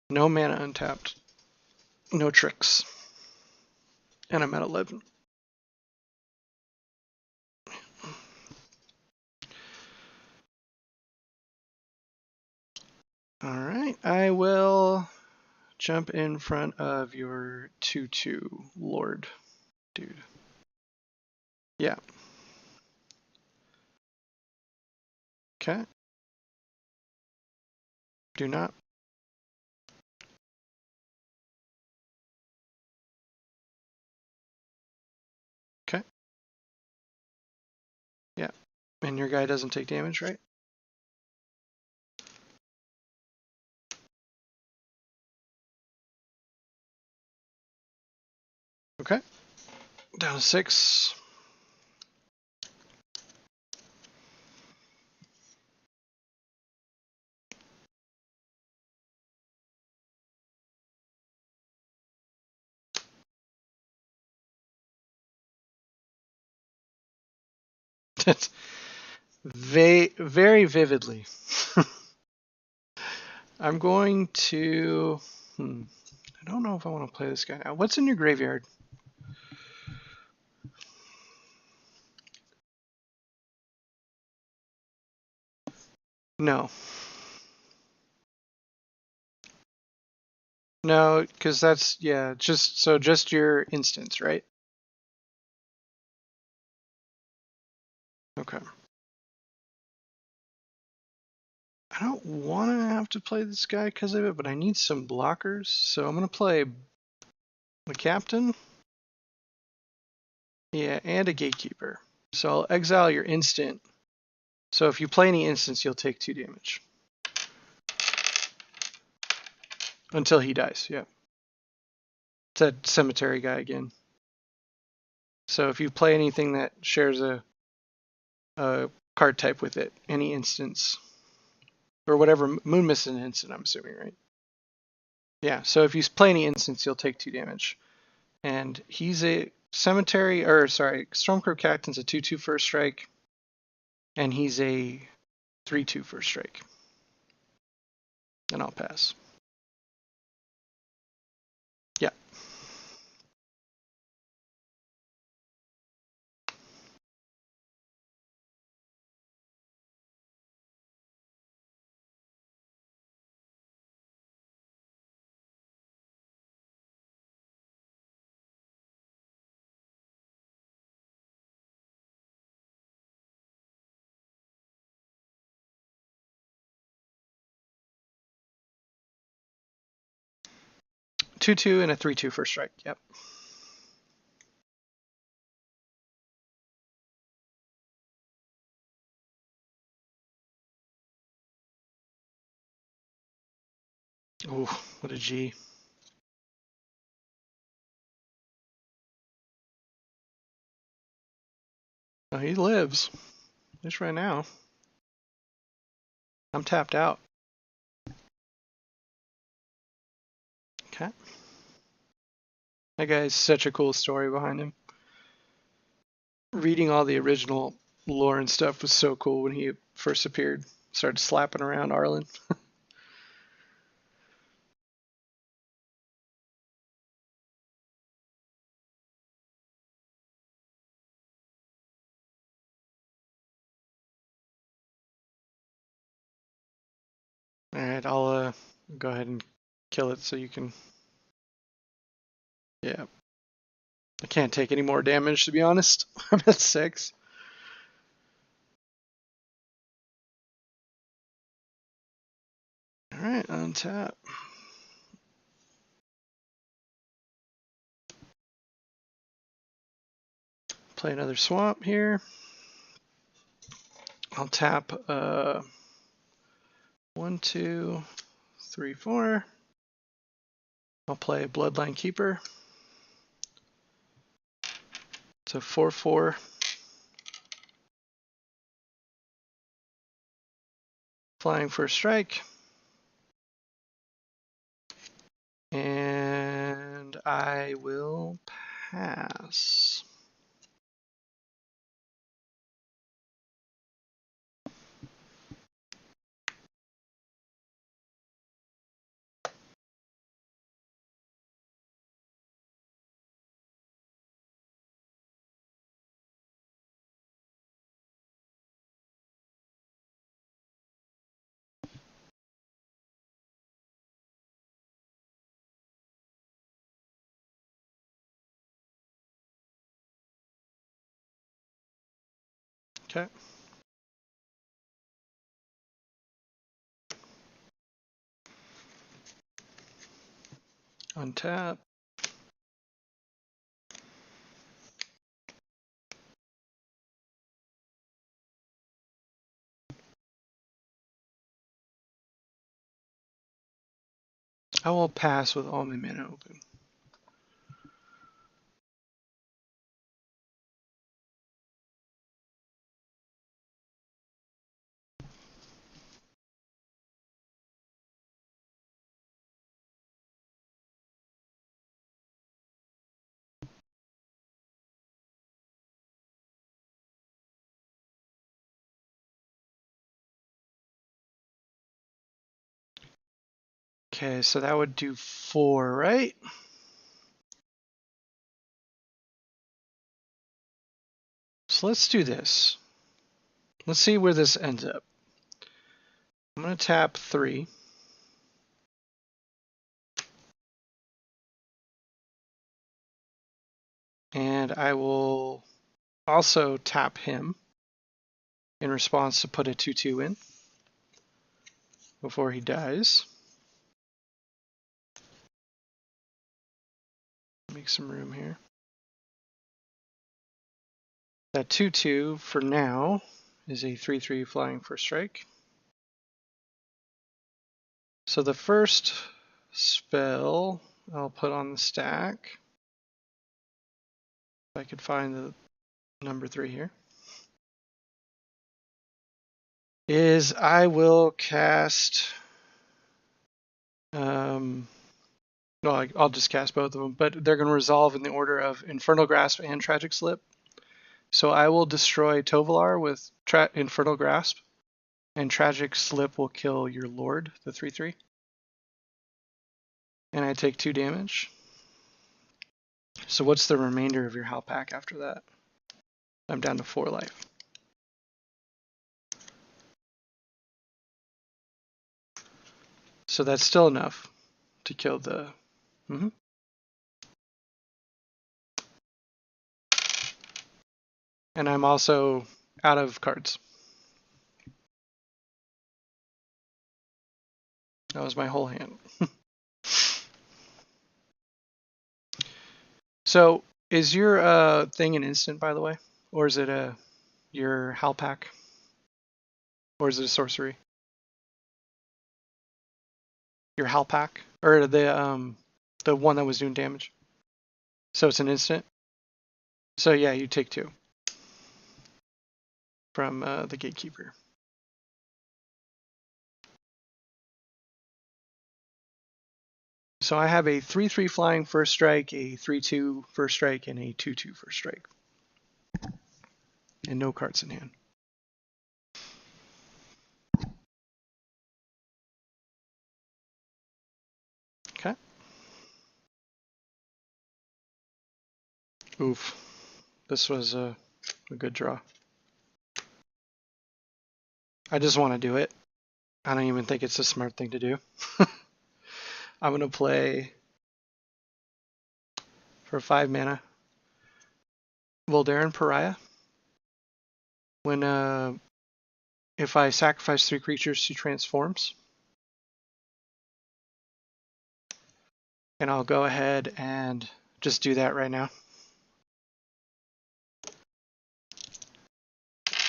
No mana untapped. No tricks. And I'm at 11. Alright, I will jump in front of your 2/2 Lord, dude. Yeah. Okay. Do not. Okay. Yeah. And your guy doesn't take damage, right? Okay. Down to 6. That's very vividly. I'm going to... I don't know if I want to play this guy now. What's in your graveyard? No. No, because that's, yeah, just your instance, right? Okay. I don't want to have to play this guy because of it, but I need some blockers, so I'm going to play the captain. Yeah, and a gatekeeper. So I'll exile your instant. So if you play any instance, you'll take 2 damage. Until he dies, yeah. It's that cemetery guy again. So if you play anything that shares a card type with it, any instance, or whatever, Moon Mist is an instant, I'm assuming, right? Yeah, so if you play any instance, you'll take 2 damage. And he's a cemetery, or sorry, Stormcrow Captain's a 2/2 first strike, and he's a 3/2 first strike. And I'll pass. Yeah. Two two and a 3/2 first strike. Yep. Ooh, what a G. Oh, he lives. Just right now. I'm tapped out. Okay. That guy's such a cool story behind him. Reading all the original lore and stuff was so cool when he first appeared. Started slapping around Arlen. All right, I'll go ahead and kill it so you can. Yeah. I can't take any more damage, to be honest. I'm at 6. Alright, untap. Play another swamp here. I'll tap 1, 2, 3, 4. I'll play Bloodline Keeper. It's a 4/4. Flying for a strike. And I will pass. Okay. Untap. I will pass with all my mana open. Okay, so that would do 4, right? So let's do this. Let's see where this ends up. I'm going to tap 3. And I will also tap him in response to put a 2/2 in before he dies. Make some room here. That 2/2 for now is a 3/3 flying for strike. So the first spell I'll put on the stack. If I could find the number 3 here. Is I will cast. No, I'll just cast both of them, but they're going to resolve in the order of Infernal Grasp and Tragic Slip. So I will destroy Tovolar with Infernal Grasp, and Tragic Slip will kill your Lord, the 3/3. And I take 2 damage. So what's the remainder of your Howl Pack after that? I'm down to 4 life. So that's still enough to kill the... And I'm also out of cards. That was my whole hand. So is your thing an instant, by the way? Or is it your Howl Pack? Or is it a sorcery? Your Howl Pack? Or the one that was doing damage? So it's an instant? So yeah, you take 2 from the Gatekeeper. So I have a 3/3 flying first strike, a 3/2 first strike, and a 2/2 first strike. And no cards in hand. Okay. Oof. This was a good draw. I just want to do it. I don't even think it's a smart thing to do. I'm going to play for 5 mana Voldaren Pariah. When if I sacrifice 3 creatures, she transforms. And I'll go ahead and just do that right now.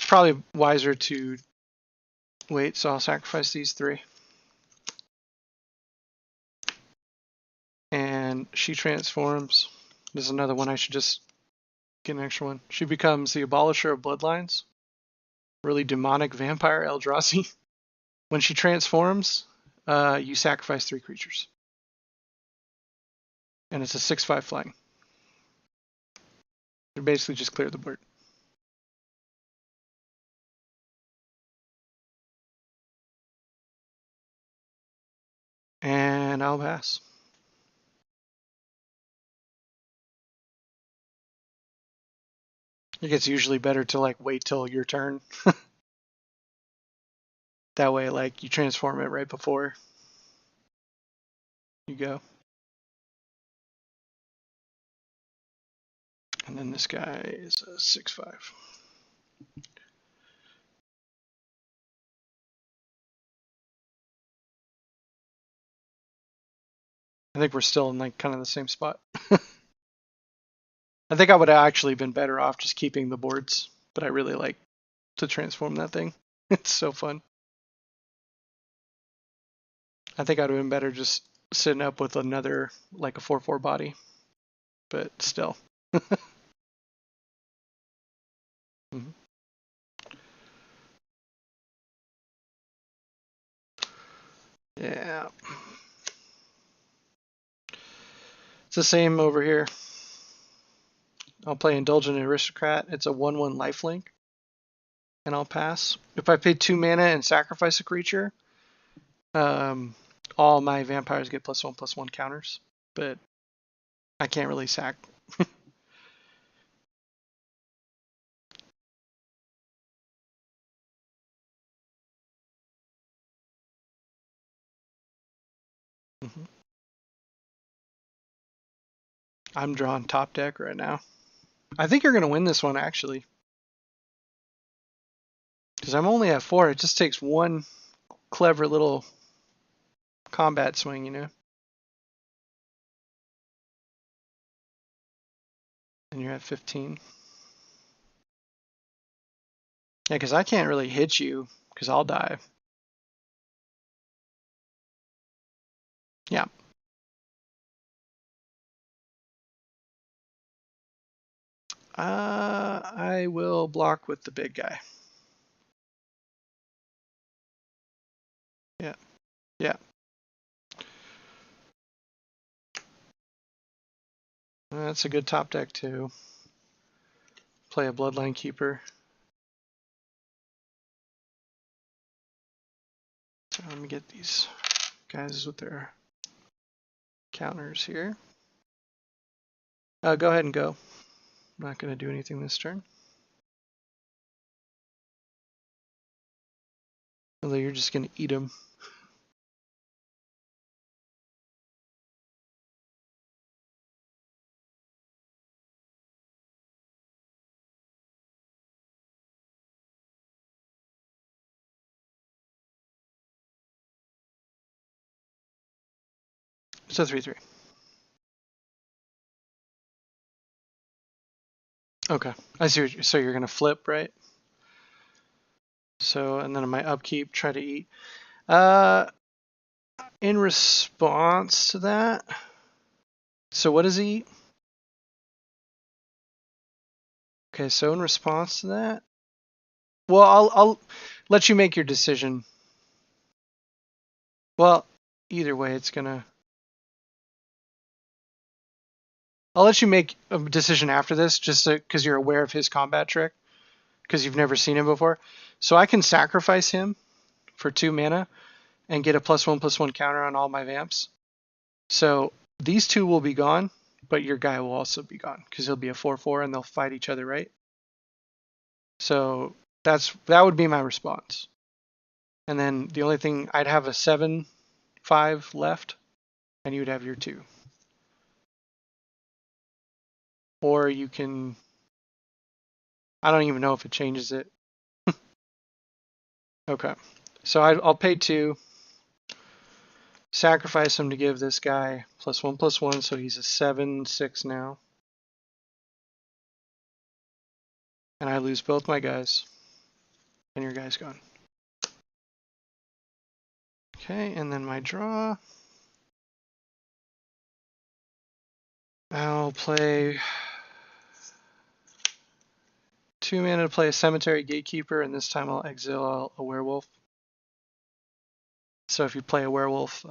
Probably wiser to wait, so I'll sacrifice these 3. And she transforms. There's another one I should just get an extra one. She becomes the Abolisher of Bloodlines. Really demonic vampire Eldrazi. When she transforms, you sacrifice 3 creatures. And it's a 6/5 flying. You basically just clear the board. And I'll pass. I think it's usually better to like wait till your turn. That way, like you transform it right before you go. And then this guy is a 6/5. I think we're still in like kind of the same spot. I think I would have actually been better off just keeping the boards, but I really like to transform that thing. It's so fun. I think I'd have been better just sitting up with another, like a 4/4 body, but still. Mm-hmm. Yeah. It's the same over here. I'll play Indulgent Aristocrat. It's a 1/1 lifelink. And I'll pass. If I pay 2 mana and sacrifice a creature, all my vampires get +1/+1 counters. But I can't really sack. Mm-hmm. I'm drawing top deck right now. I think you're going to win this one, actually. Because I'm only at 4. It just takes one clever little combat swing, you know? And you're at 15. Yeah, because I can't really hit you, because I'll die. Yeah. I will block with the big guy. Yeah. Yeah. That's a good top deck too. Play a Bloodline Keeper. So let me get these guys with their counters here. Go ahead and go. I'm not going to do anything this turn. Although you're just going to eat them. It's a 3/3. Okay. I see. So you're going to flip, right? So, and then on my upkeep, try to eat. In response to that, so what does he eat? Okay, so in response to that, well, I'll let you make your decision. Well, either way, it's gonna. I'll let you make a decision after this, just because you're aware of his combat trick, because you've never seen him before. So I can sacrifice him for 2 mana and get a +1/+1 counter on all my vamps. So these 2 will be gone, but your guy will also be gone because he'll be a 4/4 and they'll fight each other, right? So that would be my response. And then the only thing, I'd have a 7/5 left. and you would have your 2. Or you can, I don't even know if it changes it. Okay, so I'll pay 2, sacrifice him to give this guy +1/+1, so he's a 7/6 now. And I lose both my guys, and your guy's gone. Okay, and then my draw. I'll play 2 mana to play a Cemetery Gatekeeper, and this time I'll exile a werewolf. So if you play a werewolf,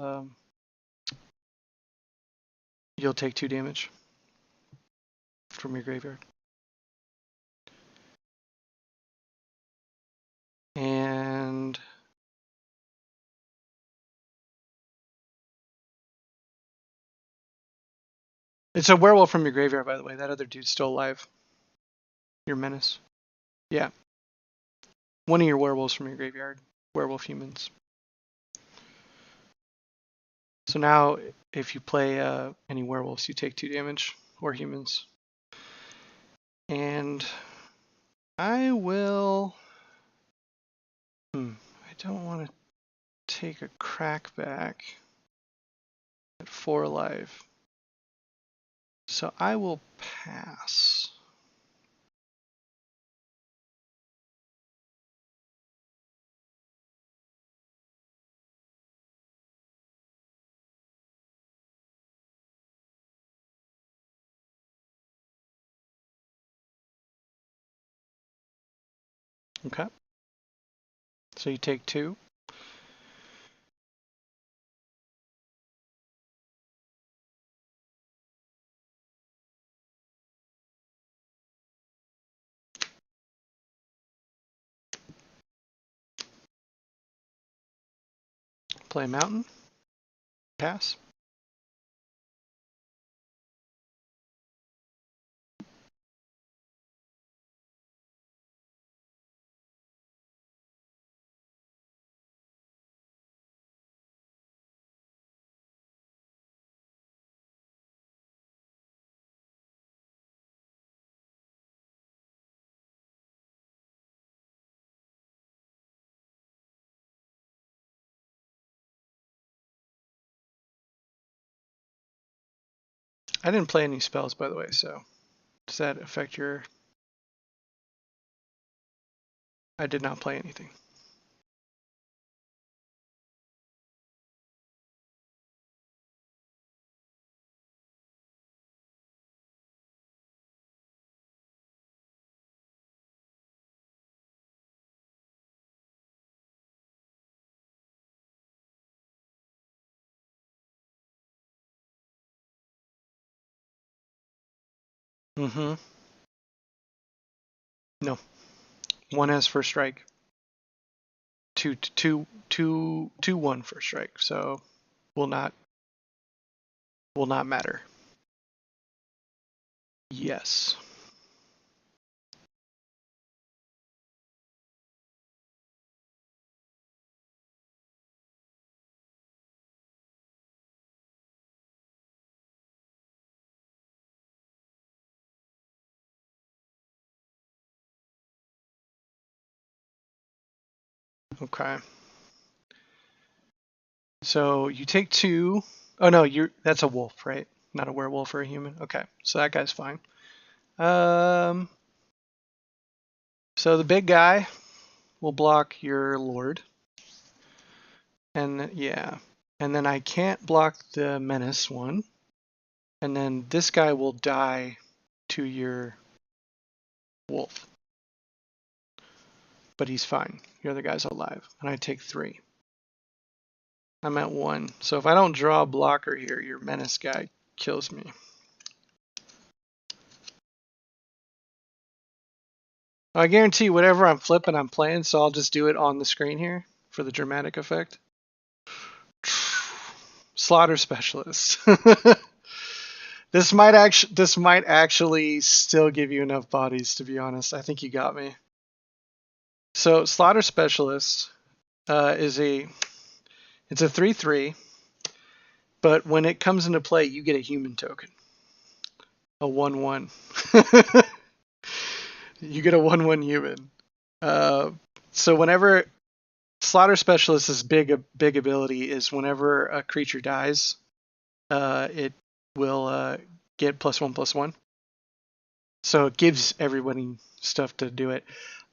you'll take 2 damage from your graveyard. And it's a werewolf from your graveyard, by the way. That other dude's still alive. Your menace. Yeah. One of your werewolves from your graveyard. Werewolf humans. So now, if you play any werewolves, you take 2 damage, or humans. And I will... I don't want to take a crackback at 4 life. So I will pass. Okay. So you take 2. Play mountain. Pass. I didn't play any spells, by the way, so does that affect your... I did not play anything. Mm-hmm. No. 1 has first strike. 2/1 first strike, so will not matter. Yes. Okay. So you take 2. Oh no, that's a wolf, right? Not a werewolf or a human. Okay, so that guy's fine. So the big guy will block your lord. And yeah. And then I can't block the menace one. And then this guy will die to your wolf. But he's fine. Your other guy's alive. And I take 3. I'm at 1. So if I don't draw a blocker here, your menace guy kills me. I guarantee whatever I'm flipping, I'm playing, so I'll just do it on the screen here for the dramatic effect. Slaughter Specialist. This might actually still give you enough bodies, to be honest. I think you got me. So Slaughter Specialist it's a 3/3, But when it comes into play, you get a human token, a 1/1. You get a 1/1 human. So whenever Slaughter Specialist's big ability is whenever a creature dies, it will get +1/+1. So it gives everybody stuff to do it.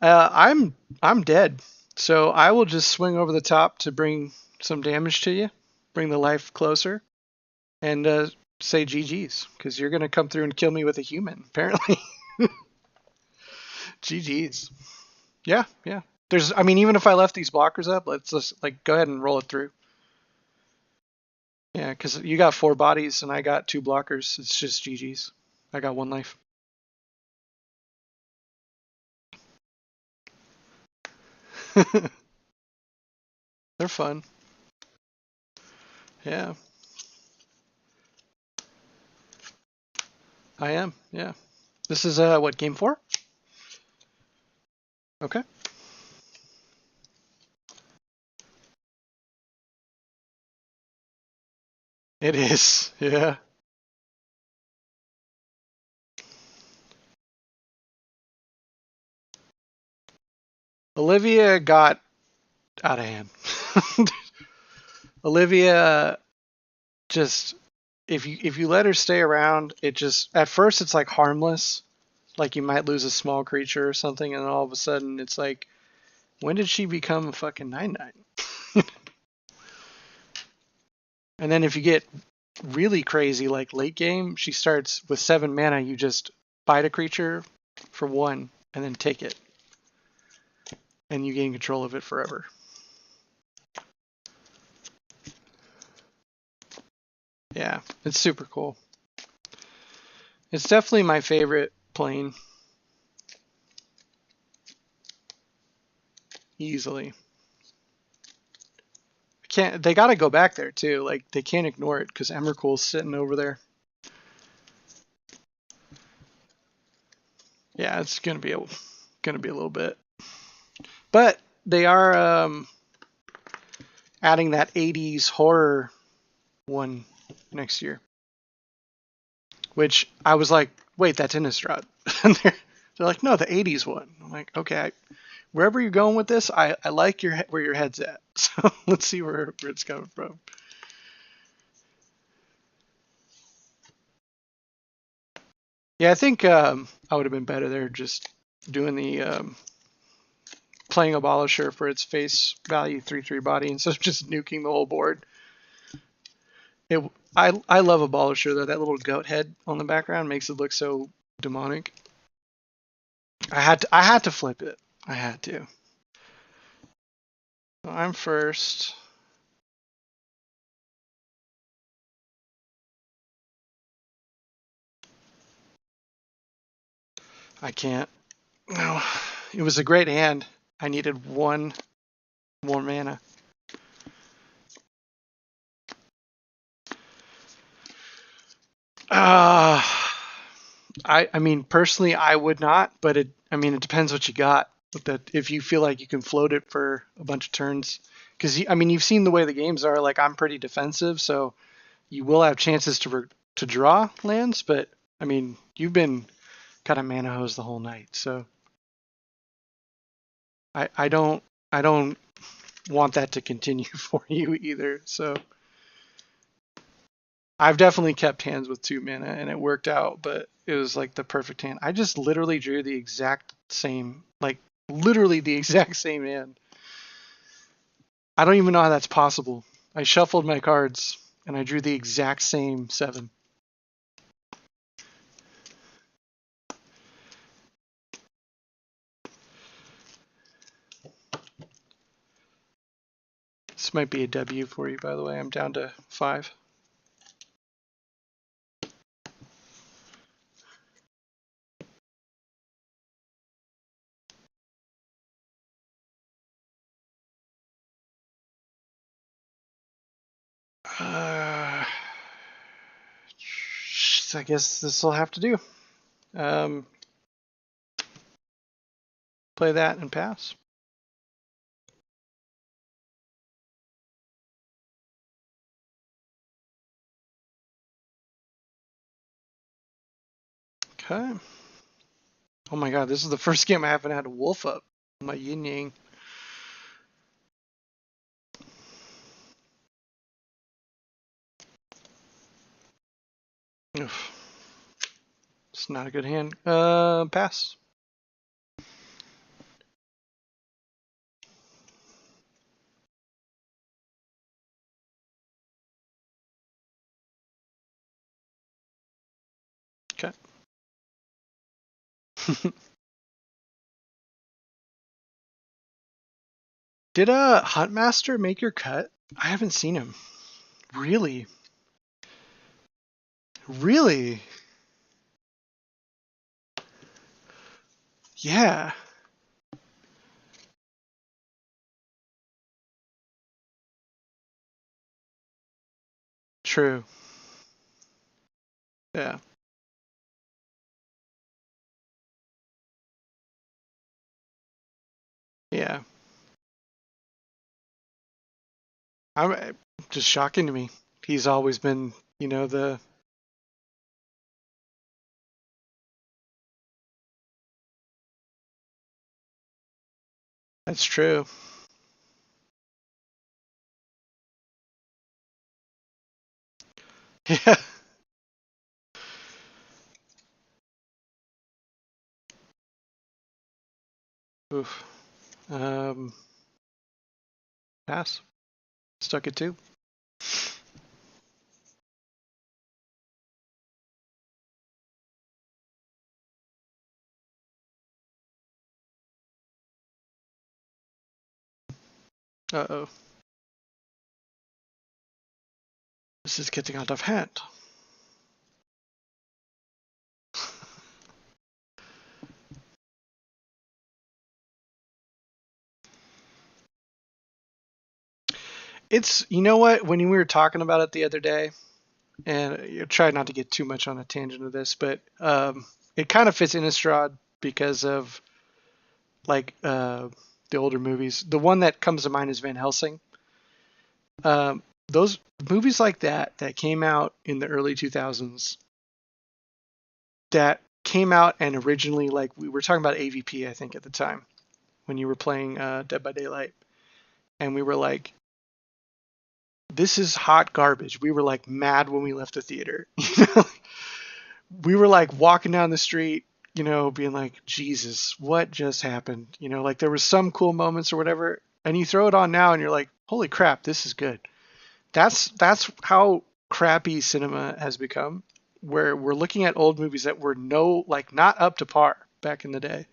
I'm dead, so I will just swing over the top to bring some damage to you, bring the life closer, and say GG's, because you're gonna come through and kill me with a human, apparently. GG's. Yeah, yeah. I mean, even if I left these blockers up, let's just like go ahead and roll it through. Yeah, because you got 4 bodies and I got 2 blockers. It's just GG's. I got 1 life. They're fun. Yeah. I am, yeah. This is, what, game 4? Okay. It is, yeah. Olivia got out of hand. Olivia just, if you let her stay around, it just, at first it's like harmless, like you might lose a small creature or something, and then all of a sudden it's like, when did she become a fucking 9/9? And then if you get really crazy, like late game, she starts with 7 mana, you just bite a creature for 1 and then take it. And you gain control of it forever. Yeah, it's super cool. It's definitely my favorite plane. Easily. They gotta go back there too. Like, they can't ignore it because Emrakul's sitting over there. Yeah, it's gonna be a little bit. But they are adding that 80s horror one next year. Which I was like, wait, that's Innistrad. And they're like, no, the 80s one. I'm like, okay, wherever you're going with this, I like where your head's at. So let's see where it's coming from. Yeah, I think I would have been better there just doing the playing Abolisher for its face value 3/3 body instead of just nuking the whole board. I love Abolisher though. That little goat head on the background makes it look so demonic. I had to flip it. I had to. I'm first. I can't. No. It was a great hand. I needed 1 more mana. I mean, personally, I would not, but it depends what you got. That if you feel like you can float it for a bunch of turns, because you've seen the way the games are. Like, I'm pretty defensive, so you will have chances to draw lands. But I mean, you've been kind of mana hose the whole night, so I don't want that to continue for you either. So I've definitely kept hands with 2 mana and it worked out, but it was like the perfect hand. I just literally drew the exact same, like literally the exact same hand. I don't even know how that's possible. I shuffled my cards and I drew the exact same 7. This might be a W for you, by the way. I'm down to 5. I guess this will have to do. Play that and pass. Okay. Oh my god, this is the first game I haven't had a wolf up. My yin yang. Oof. It's not a good hand. Pass. Okay. Did Huntmaster make your cut? I haven't seen him. Really? Really? Yeah. True. Yeah. Yeah. I'm just shocking to me. He's always been, you know, the. That's true. Yeah. Oof. Um, Pass. Stuck it too. Uh-oh. This is getting out of hand. It's, you know what, when we were talking about it the other day, and you try not to get too much on a tangent of this, but it kind of fits Innistrad because of like the older movies. The one that comes to mind is Van Helsing. Those movies like that came out in the early 2000s, that came out and originally, like, we were talking about AVP, I think, at the time when you were playing Dead by Daylight, and we were like, this is hot garbage. We were like mad when we left the theater. We were like walking down the street, you know, being like, Jesus, what just happened? You know, like there was some cool moments or whatever, and you throw it on now and you're like, holy crap, this is good. That's how crappy cinema has become, where we're looking at old movies that were like not up to par back in the day,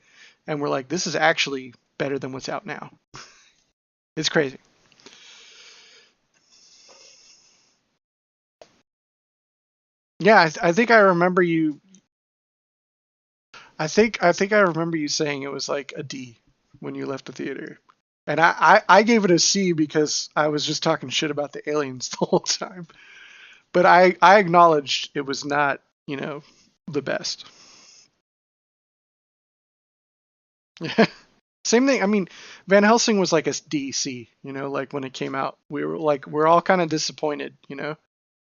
and we're like, this is actually better than what's out now. It's crazy. Yeah, I think I remember you. I think I remember you saying it was like a D when you left the theater. And I gave it a C because I was just talking shit about the aliens the whole time. But I acknowledged it was not, you know, the best. Same thing. I mean, Van Helsing was like a DC, you know, like when it came out. We were like, we're all kind of disappointed, you know.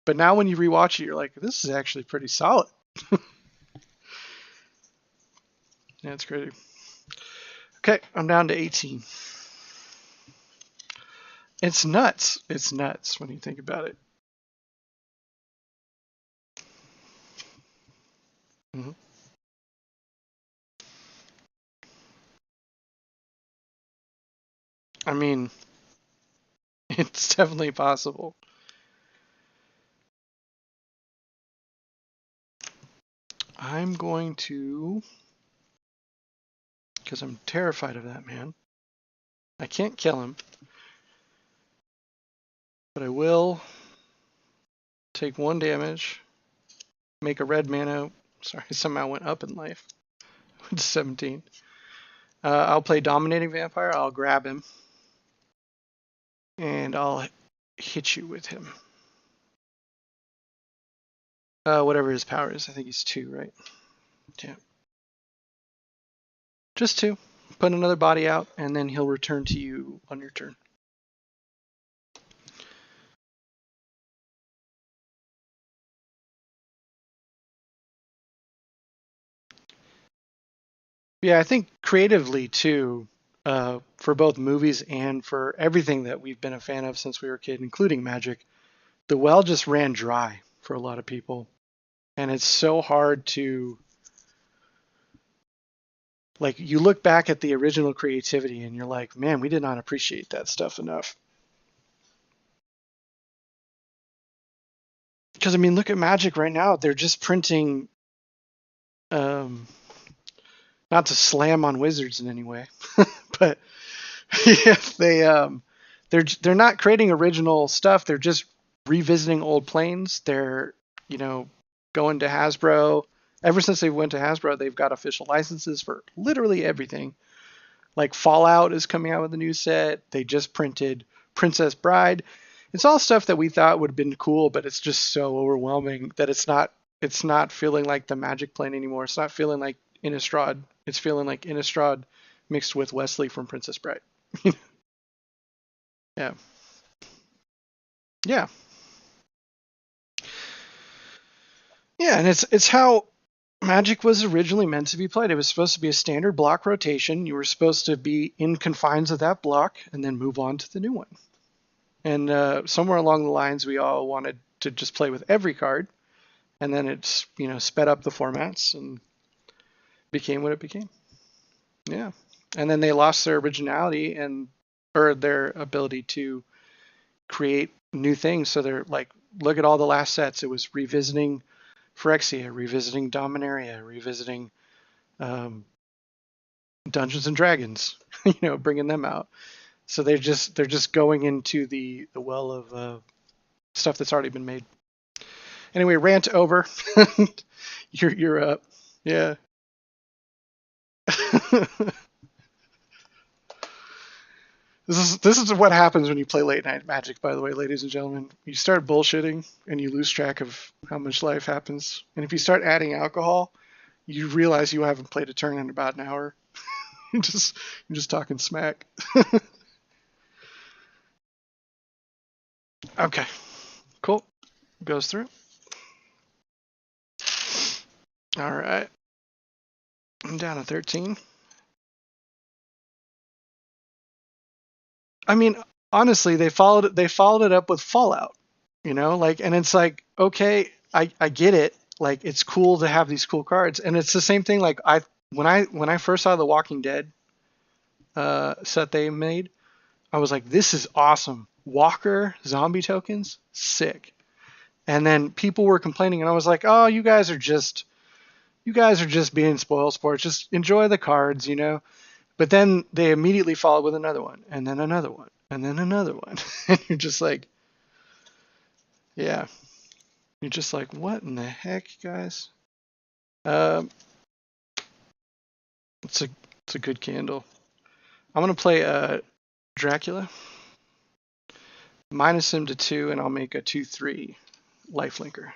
But now when you rewatch it, you're like, this is actually pretty solid. Yeah, it's crazy. Okay, I'm down to 18. It's nuts. It's nuts when you think about it. Hmm. I mean, it's definitely possible. I'm going to, because I'm terrified of that man. I can't kill him, but I will take 1 damage, make a red mana. Sorry, somehow went up in life. It's 17. I'll play Dominating Vampire. I'll grab him, and I'll hit you with him. Whatever his power is. I think he's 2, right? Yeah. Just 2. Put another body out, and then he'll return to you on your turn. Yeah, I think creatively too, for both movies and for everything that we've been a fan of since we were a kid, including Magic, the well just ran dry for a lot of people. And it's so hard to, like, you look back at the original creativity and you're like, man, we did not appreciate that stuff enough. Because, I mean, look at Magic right now. They're just printing, um, not to slam on Wizards in any way, but if they're not creating original stuff. They're just revisiting old planes. They're, you know, going to Hasbro. Ever since they went to Hasbro, they've got official licenses for literally everything. Like Fallout is coming out with a new set. They just printed Princess Bride. It's all stuff that we thought would have been cool, but it's just so overwhelming that it's not feeling like the Magic plane anymore. It's not feeling like Innistrad. It's feeling like Innistrad mixed with Wesley from Princess Bride. Yeah. Yeah. Yeah, and it's how Magic was originally meant to be played. It was supposed to be a standard block rotation. You were supposed to be in confines of that block and then move on to the new one. And somewhere along the lines, we all wanted to just play with every card, and then it's sped up the formats and became what it became. Yeah, and then they lost their originality and or their ability to create new things. So they're like, look at all the last sets. It was revisiting Phyrexia, revisiting Dominaria, revisiting um, Dungeons and Dragons, bringing them out. So they're just going into the well of stuff that's already been made. Anyway, rant over. You're up. Yeah. This is what happens when you play late night Magic. By the way, ladies and gentlemen, you start bullshitting and you lose track of how much life happens. And if you start adding alcohol, you realize you haven't played a turn in about an hour. You're just talking smack. Okay, cool. Goes through. All right. I'm down to 13. I mean, honestly, they followed it up with Fallout, and it's like, okay, I get it. Like, it's cool to have these cool cards, and it's the same thing. Like, when I first saw the Walking Dead set they made, I was like, this is awesome. Walker zombie tokens, sick. And then people were complaining, and I was like, oh, you guys are just being spoil sports. Just enjoy the cards. But then they immediately followed with another one, and then another one, and then another one. And you're just like, yeah. You're just like, what in the heck, guys? Um, it's a it's a good candle. I'm gonna play Dracula, minus him to 2, and I'll make a 2/3 lifelinker.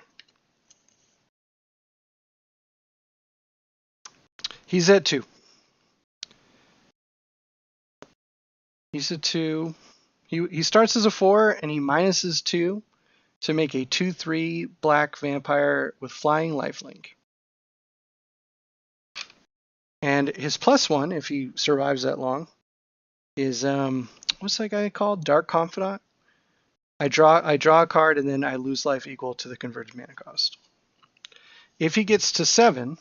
He's at 2. He's at 2. He starts as a 4, and he minuses 2 to make a 2/3 black vampire with flying lifelink. And his +1, if he survives that long, is what's that guy called? Dark Confidant. I draw a card and then I lose life equal to the converted mana cost. If he gets to 7,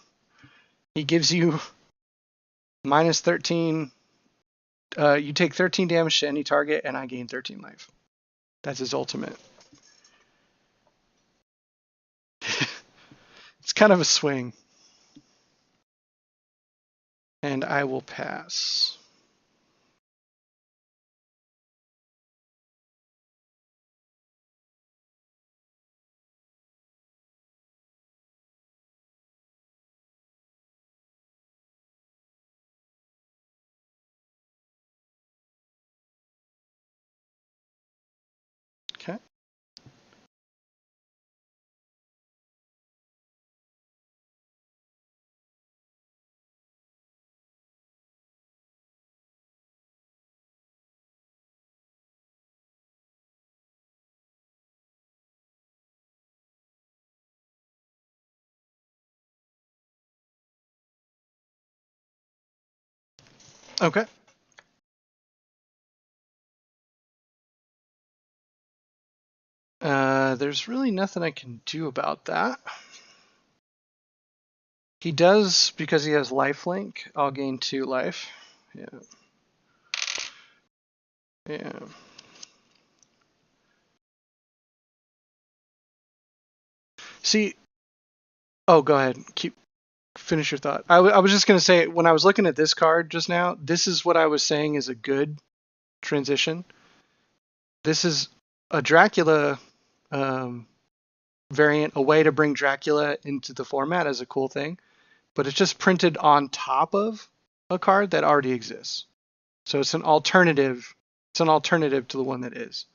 he gives you -13. You take 13 damage to any target, and I gain 13 life. That's his ultimate. It's kind of a swing. And I will pass. Okay. Okay. There's really nothing I can do about that. He does, because he has lifelink, I'll gain 2 life. Yeah. Yeah. See, oh, go ahead. Finish your thought. I was just going to say, when I was looking at this card just now, this is what I was saying is a good transition. This is a Dracula variant, a way to bring Dracula into the format as a cool thing, but it's just printed on top of a card that already exists. So it's an alternative. It's an alternative to the one that is.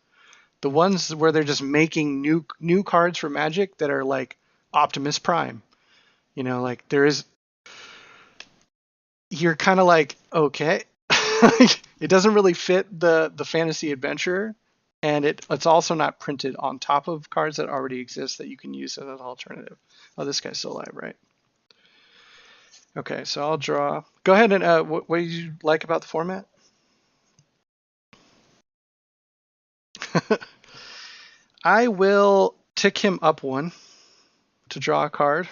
The ones where they're just making new cards for Magic that are like Optimus Prime. You know, like there is. You're kind of like, okay, it doesn't really fit the fantasy adventure, and it's also not printed on top of cards that already exist that you can use as an alternative. Oh, this guy's still alive, right? Okay, so I'll draw. Go ahead and what do you like about the format? I will tick him up 1 to draw a card.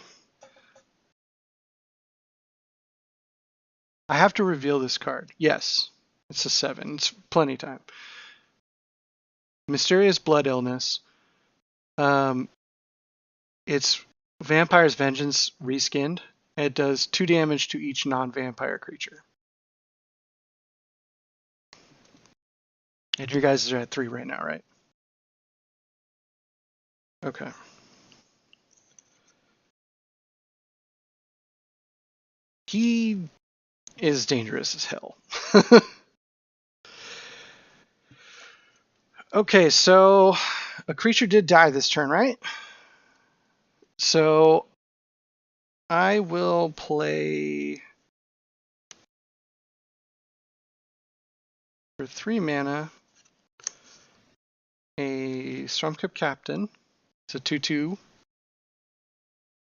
I have to reveal this card. Yes, it's a 7. It's plenty of time. Mysterious Blood Illness. It's Vampire's Vengeance reskinned. It does 2 damage to each non-vampire creature. And your guys are at 3 right now, right? Okay. He is dangerous as hell. Okay, so a creature did die this turn, right? So I will play for 3 mana a Stormcrypt Captain. It's a 2/2.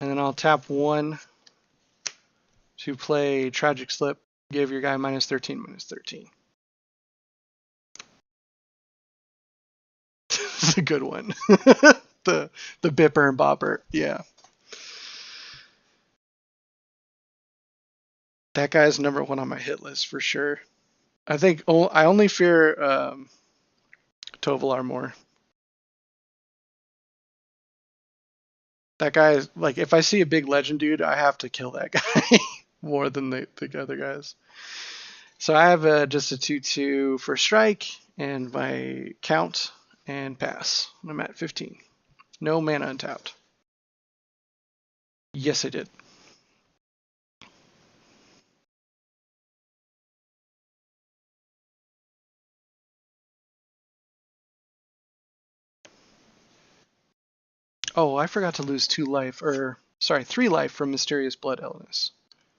And then I'll tap 1 to play Tragic Slip. Give your guy -13/-13. This is a good one. the Bipper and Bopper. Yeah. That guy's #1 on my hit list for sure. I think I only fear Tovolar more. That guy is like, if I see a big legend dude, I have to kill that guy more than the other guys. So I have just a 2/2 for strike and my count and pass. I'm at 15. No mana untapped. Yes, I did. Oh, I forgot to lose 2 life, or sorry, 3 life from Mysterious Blood Illness,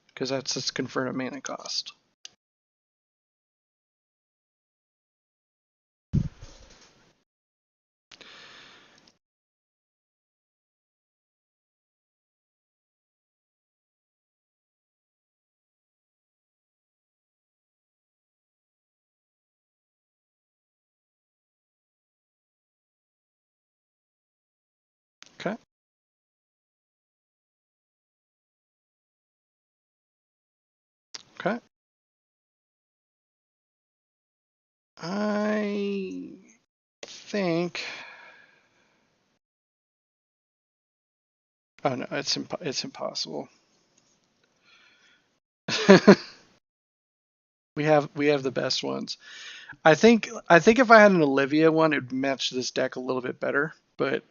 because that's its converted mana cost. Okay. Okay. I think. Oh no, it's impossible. we have the best ones. I think if I had an Olivia one, it'd match this deck a little bit better. But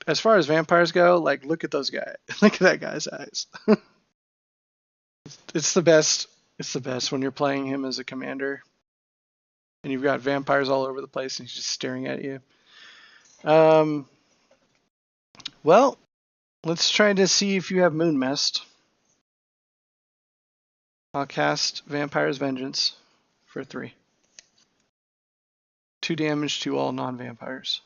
as far as vampires go, like look at those guys. Look at that guy's eyes. It's the best. It's the best when you're playing him as a commander, and you've got vampires all over the place, and he's just staring at you. Um. Well, let's try to see if you have Moon Mist. I'll cast Vampire's Vengeance for 3. 2 damage to all non-vampires.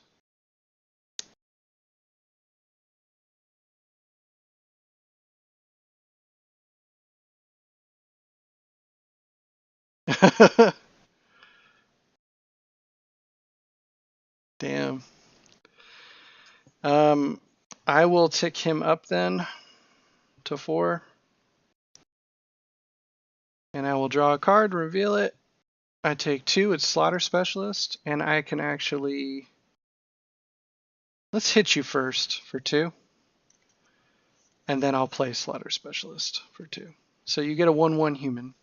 Damn. I will tick him up then to 4. And I will draw a card, reveal it. I take 2, it's Slaughter Specialist, and I can actually... Let's hit you first for 2. And then I'll play Slaughter Specialist for 2. So you get a 1/1 human.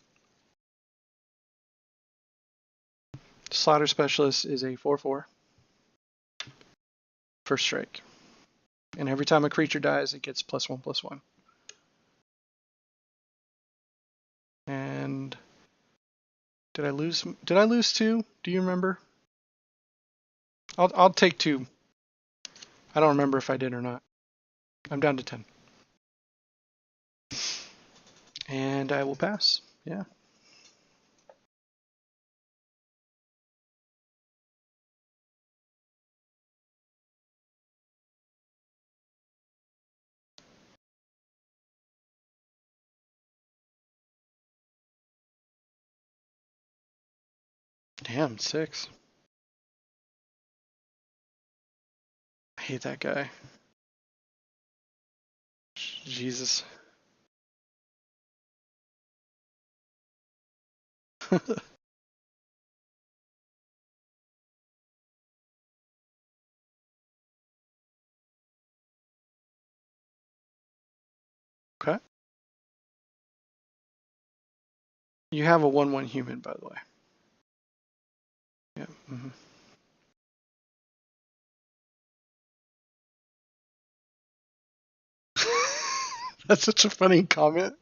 Slaughter Specialist is a 4/4. First strike. And every time a creature dies, it gets +1/+1. And did I lose 2? Do you remember? I'll take 2. I don't remember if I did or not. I'm down to 10. And I will pass. Yeah. Damn, 6. I hate that guy. Jesus. Okay. You have a 1/1 human, by the way. Yeah. Mm-hmm. That's such a funny comment.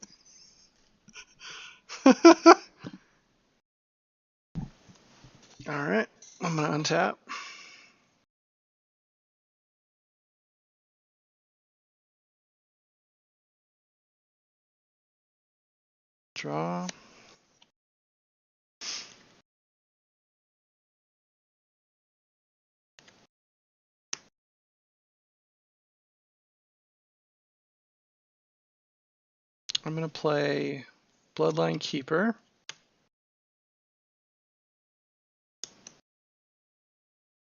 All right. I'm going to untap. Draw. I'm going to play Bloodline Keeper.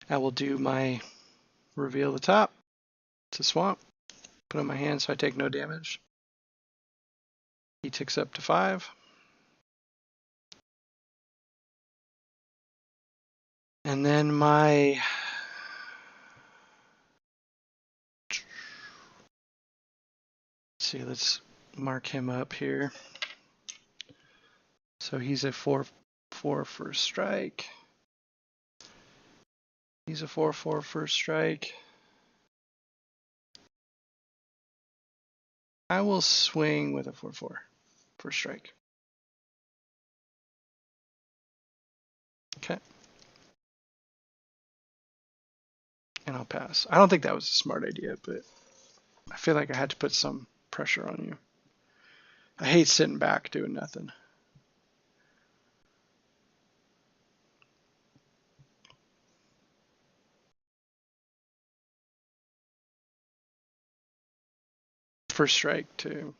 I will do my reveal the top. It's a swamp. Put it in my hand so I take no damage. He ticks up to 5. And then my... Let's see, let's mark him up here. So he's a 4/4 first strike. He's a 4/4 first strike. I will swing with a 4/4 first strike. Okay. And I'll pass. I don't think that was a smart idea, but I feel like I had to put some pressure on you. I hate sitting back doing nothing. First strike too.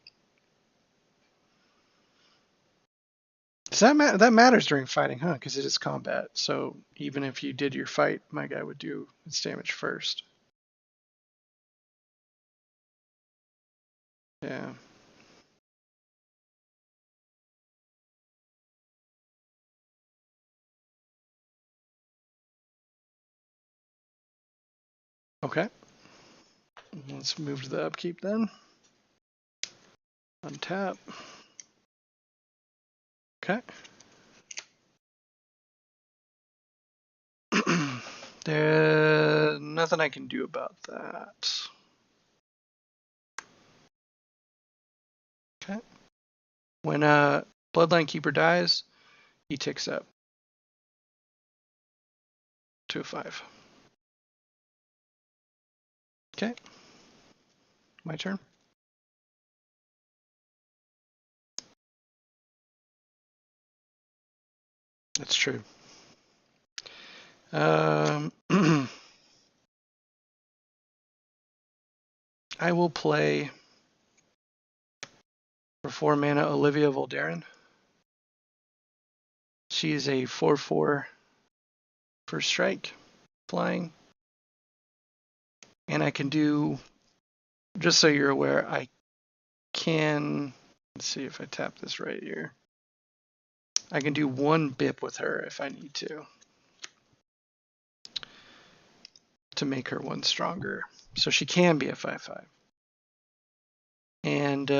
Does that matters during fighting, huh? Because it is combat. So even if you did your fight, my guy would do its damage first. Yeah. Okay. Let's move to the upkeep then. Untap. Okay. There's nothing I can do about that. Okay. When a Bloodline Keeper dies, he ticks up to a 5. Okay. My turn. That's true. I will play for 4 mana Olivia Voldaren. She is a 4/4 first strike, flying. And I can do, just so you're aware, I can, let's see if I tap this right here. I can do 1 BIP with her if I need to make her 1 stronger. So she can be a 5/5. And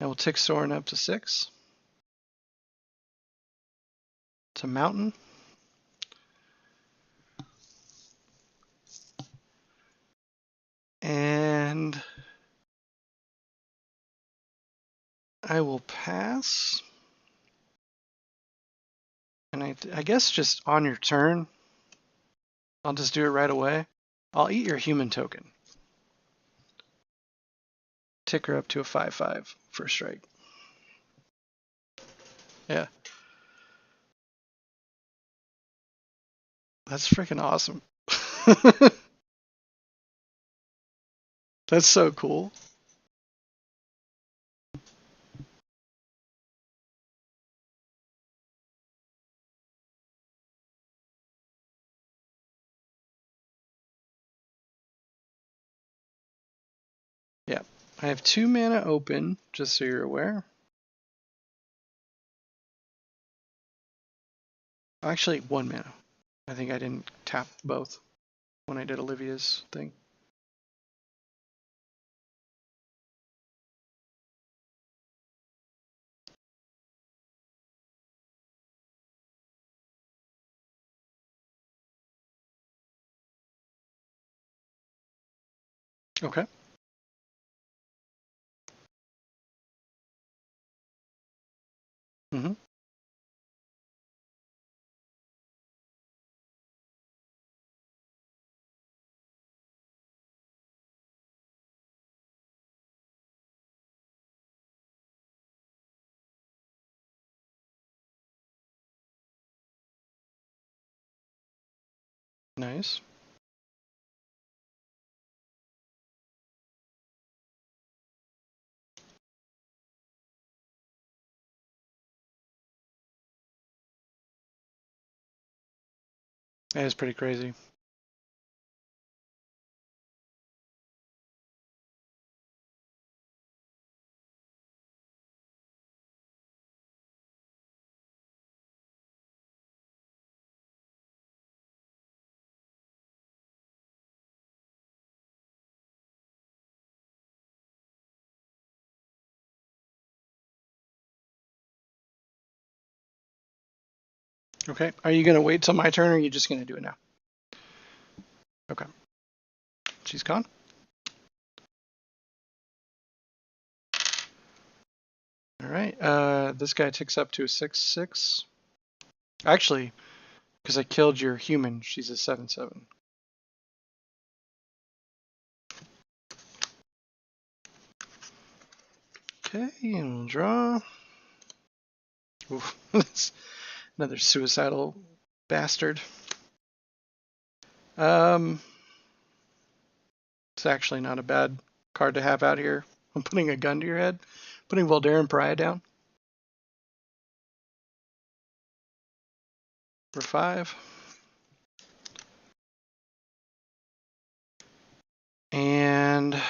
I will tick Soren up to 6. It's a mountain. And I will pass. And I guess just on your turn, I'll just do it right away. I'll eat your human token. Tick her up to a 5/5 first strike. Yeah. That's freaking awesome. That's so cool. Yeah. I have 2 mana open, just so you're aware. Actually, 1 mana. I think I didn't tap both when I did Olivia's thing. Okay. Mm-hmm. Nice. That is pretty crazy. Okay. Are you going to wait till my turn, or are you just going to do it now? Okay. She's gone. All right. This guy ticks up to a 6/6. Actually, because I killed your human, she's a 7/7. Okay, and we'll draw. Oof, that's another suicidal bastard. It's actually not a bad card to have out here. I'm putting a gun to your head. Putting Voldaren Pariah down for 5. And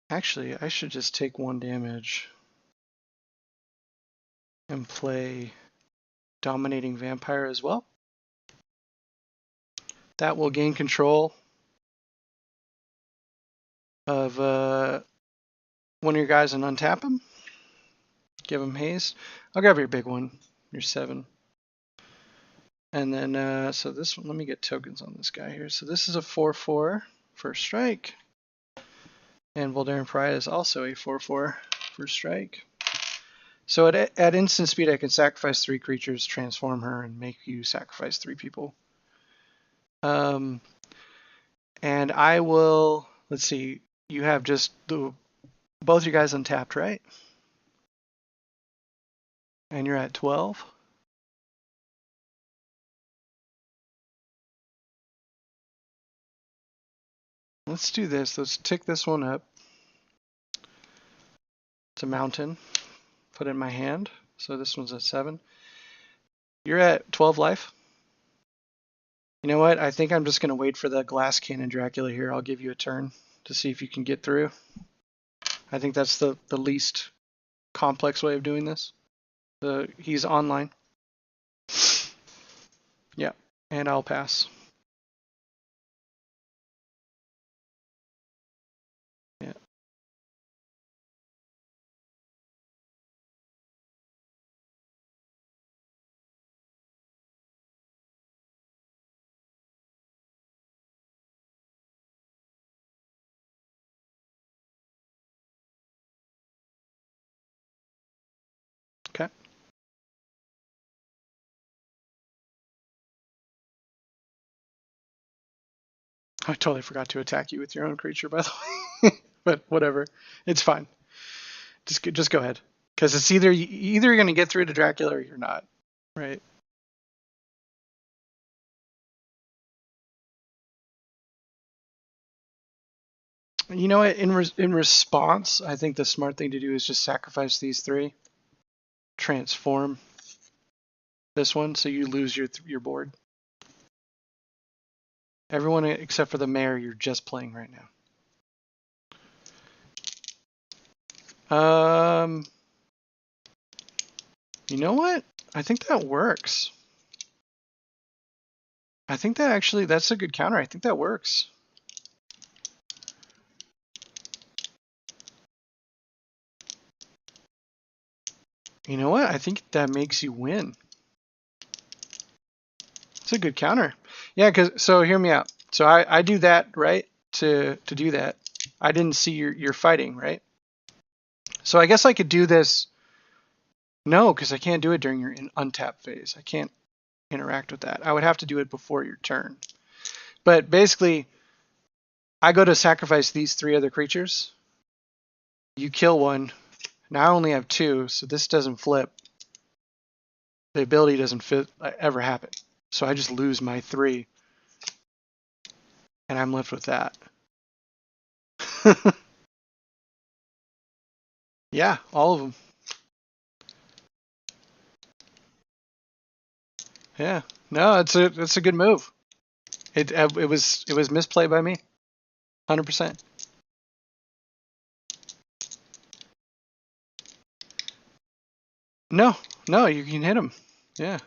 actually, I should just take 1 damage and play Dominating Vampire as well. That will gain control of one of your guys and untap him. Give him haste. I'll grab your big one, your 7. And then, so this one, let me get tokens on this guy here. So this is a 4/4 first strike. And Voldaren Pariah is also a 4/4 first strike. So at instant speed, I can sacrifice 3 creatures, transform her, and make you sacrifice 3 people. And I will, let's see, you have just both you guys untapped, right? And you're at 12. Let's do this. Let's tick this one up. It's a mountain. Put it in my hand. So this one's at 7. You're at 12 life. You know what? I think I'm just going to wait for the glass cannon Dracula here. I'll give you a turn to see if you can get through. I think that's the least complex way of doing this. He's online. Yeah, and I'll pass. Yeah. Okay. I totally forgot to attack you with your own creature, by the way. But whatever, it's fine. Just go ahead, because it's either you're going to get through to Dracula or you're not, right? You know what? In response, I think the smart thing to do is just sacrifice these 3, transform this one, so you lose your board. Everyone except for the mayor, you're just playing right now. You know what? I think that works. I think that's a good counter. I think that works. You know what? I think that makes you win. It's a good counter. Yeah, so hear me out. So I do that, right? To do that. I didn't see your fighting, right? So I guess I could do this. No, because I can't do it during your untap phase. I can't interact with that. I would have to do it before your turn. But basically, I go to sacrifice these 3 other creatures. You kill one. Now I only have 2, so this doesn't flip. The ability doesn't ever happen. So I just lose my 3. And I'm left with that. Yeah, all of them. Yeah. No, it's a good move. It was misplayed by me. 100%. No, you can hit him. Yeah.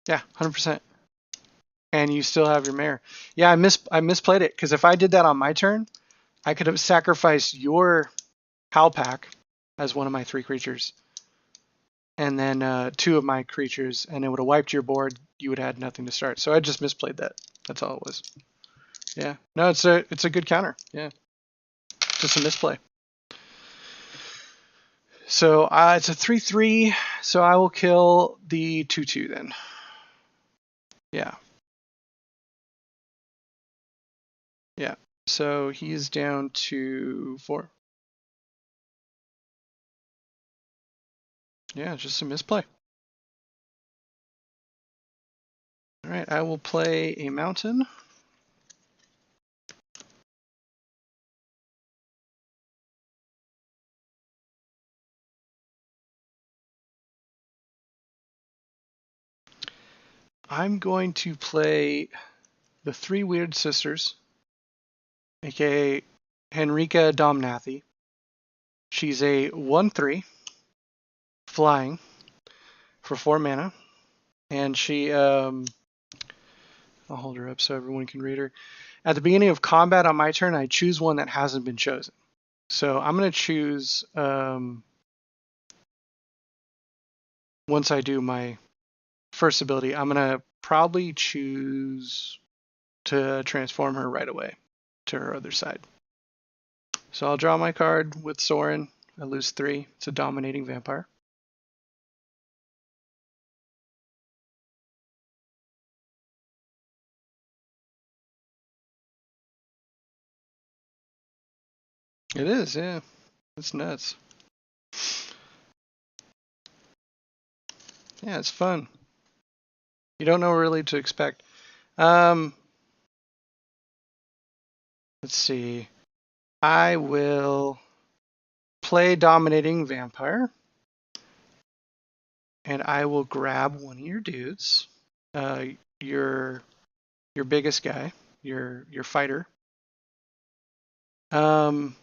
Yeah, 100%. And you still have your mayor. Yeah, I misplayed it, because if I did that on my turn, I could have sacrificed your Howl Pack as one of my 3 creatures, and then 2 of my creatures, and it would have wiped your board. You would have had nothing to start. So I just misplayed that. That's all it was. Yeah. No, it's a good counter. Yeah. Just a misplay. So it's a 3/3. So I will kill the 2/2 then. Yeah. Yeah. So he's down to 4. Yeah, just a misplay. All right, I will play a mountain. I'm going to play the 3 Weird Sisters, aka Henrika Domnathi. She's a 1/3 flying for 4 mana, and she I'll hold her up so everyone can read her. At the beginning of combat on my turn, I choose one that hasn't been chosen. So I'm going to choose, once I do my first ability, I'm going to probably choose to transform her right away to her other side. So I'll draw my card with Sorin. I lose 3. It's a dominating vampire. It is, yeah. It's nuts. Yeah, it's fun. You don't know really to expect. let's see. I will play Dominating Vampire, and I will grab one of your dudes, your biggest guy, your fighter. I'll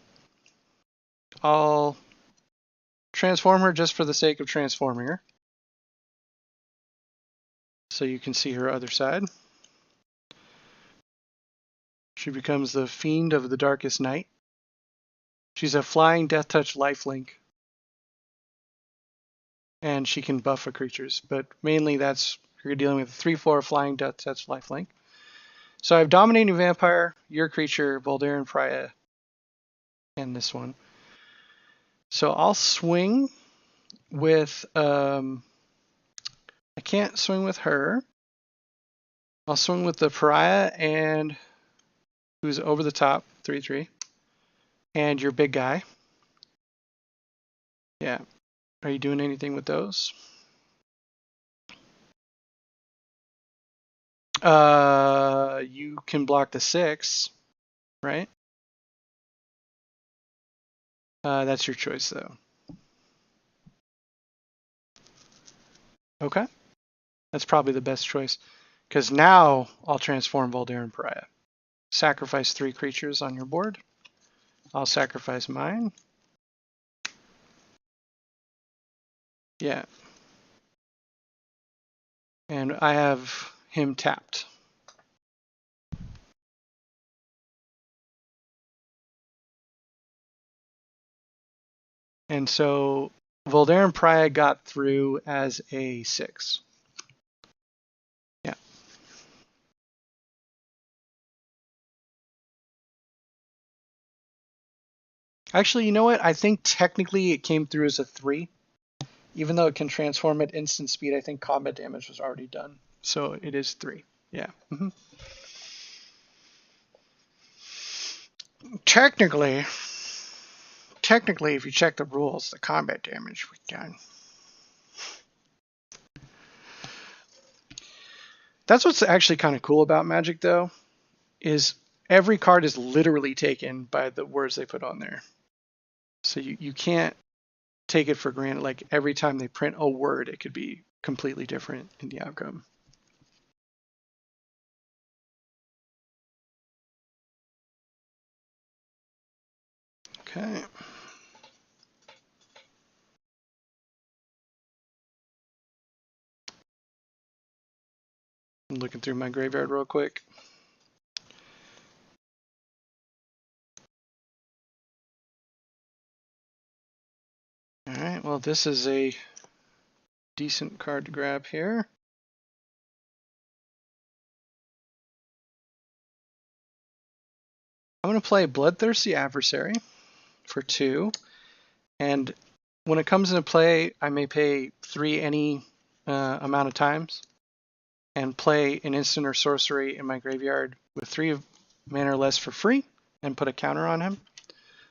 transform her just for the sake of transforming her, so you can see her other side. She becomes the Fiend of the Darkest Night. She's a flying Death Touch lifelink, and she can buff her creatures, but mainly that's you're dealing with a 3/4 flying Death Touch lifelink. So I have Dominating Vampire, your creature, Voldaren Pariah, and this one. So I'll swing with, I can't swing with her. I'll swing with the Pariah and who's over the top, 3/3, and your big guy. Yeah. Are you doing anything with those? You can block the 6, right? That's your choice, though. Okay. That's probably the best choice. Because now I'll transform Voldaren Pariah. Sacrifice 3 creatures on your board. I'll sacrifice mine. Yeah. And I have him tapped. And so Voldaren Pariah got through as a 6. Yeah. Actually, you know what? I think technically it came through as a 3. Even though it can transform at instant speed, I think combat damage was already done. So it is 3. Yeah. Technically, if you check the rules, the combat damage was done. That's what's actually kind of cool about Magic, though, is every card is literally taken by the words they put on there. So you can't take it for granted. Like every time they print a word, it could be completely different in the outcome. Okay. I'm looking through my graveyard real quick. All right, well, this is a decent card to grab here. I'm going to play Bloodthirsty Adversary for 2. And when it comes into play, I may pay 3 any amount of times and play an instant or sorcery in my graveyard with 3 mana or less for free and put a counter on him.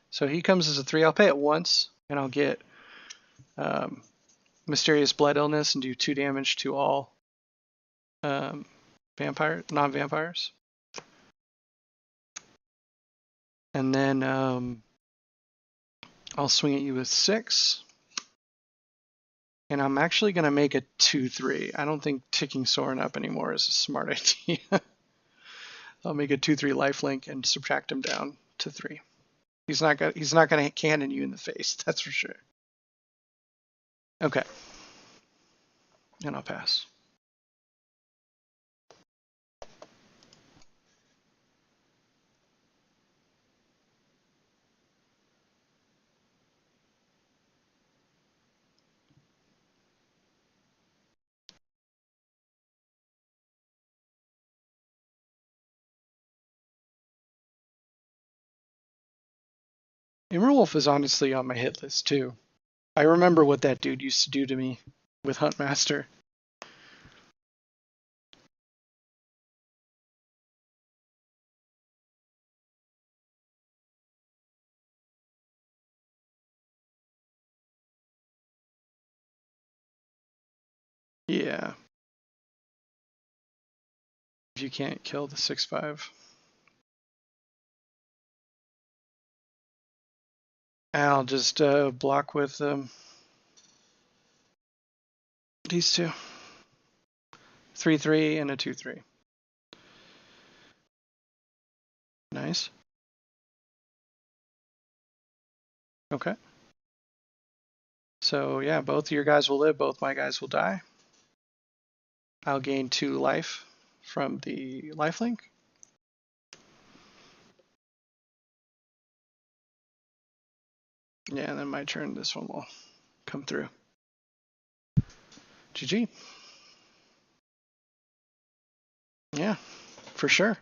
So he comes as a 3. I'll pay it once, and I'll get Mysterious Blood Illness and do 2 damage to all non-vampires. And then I'll swing at you with 6. And I'm actually going to make a 2/3. I don't think ticking Soren up anymore is a smart idea. I'll make a 2/3 lifelink and subtract him down to 3. He's not going to cannon you in the face, that's for sure. Okay. And I'll pass. Immerwolf is honestly on my hit list too. I remember what that dude used to do to me with Huntmaster. Yeah. If you can't kill the 6/5. I'll just block with these two. 3/3 and a 2/3. Nice. Okay. So yeah, both of your guys will live, both my guys will die. I'll gain 2 life from the lifelink. Yeah, and then my turn, this one will come through. GG. Yeah, for sure.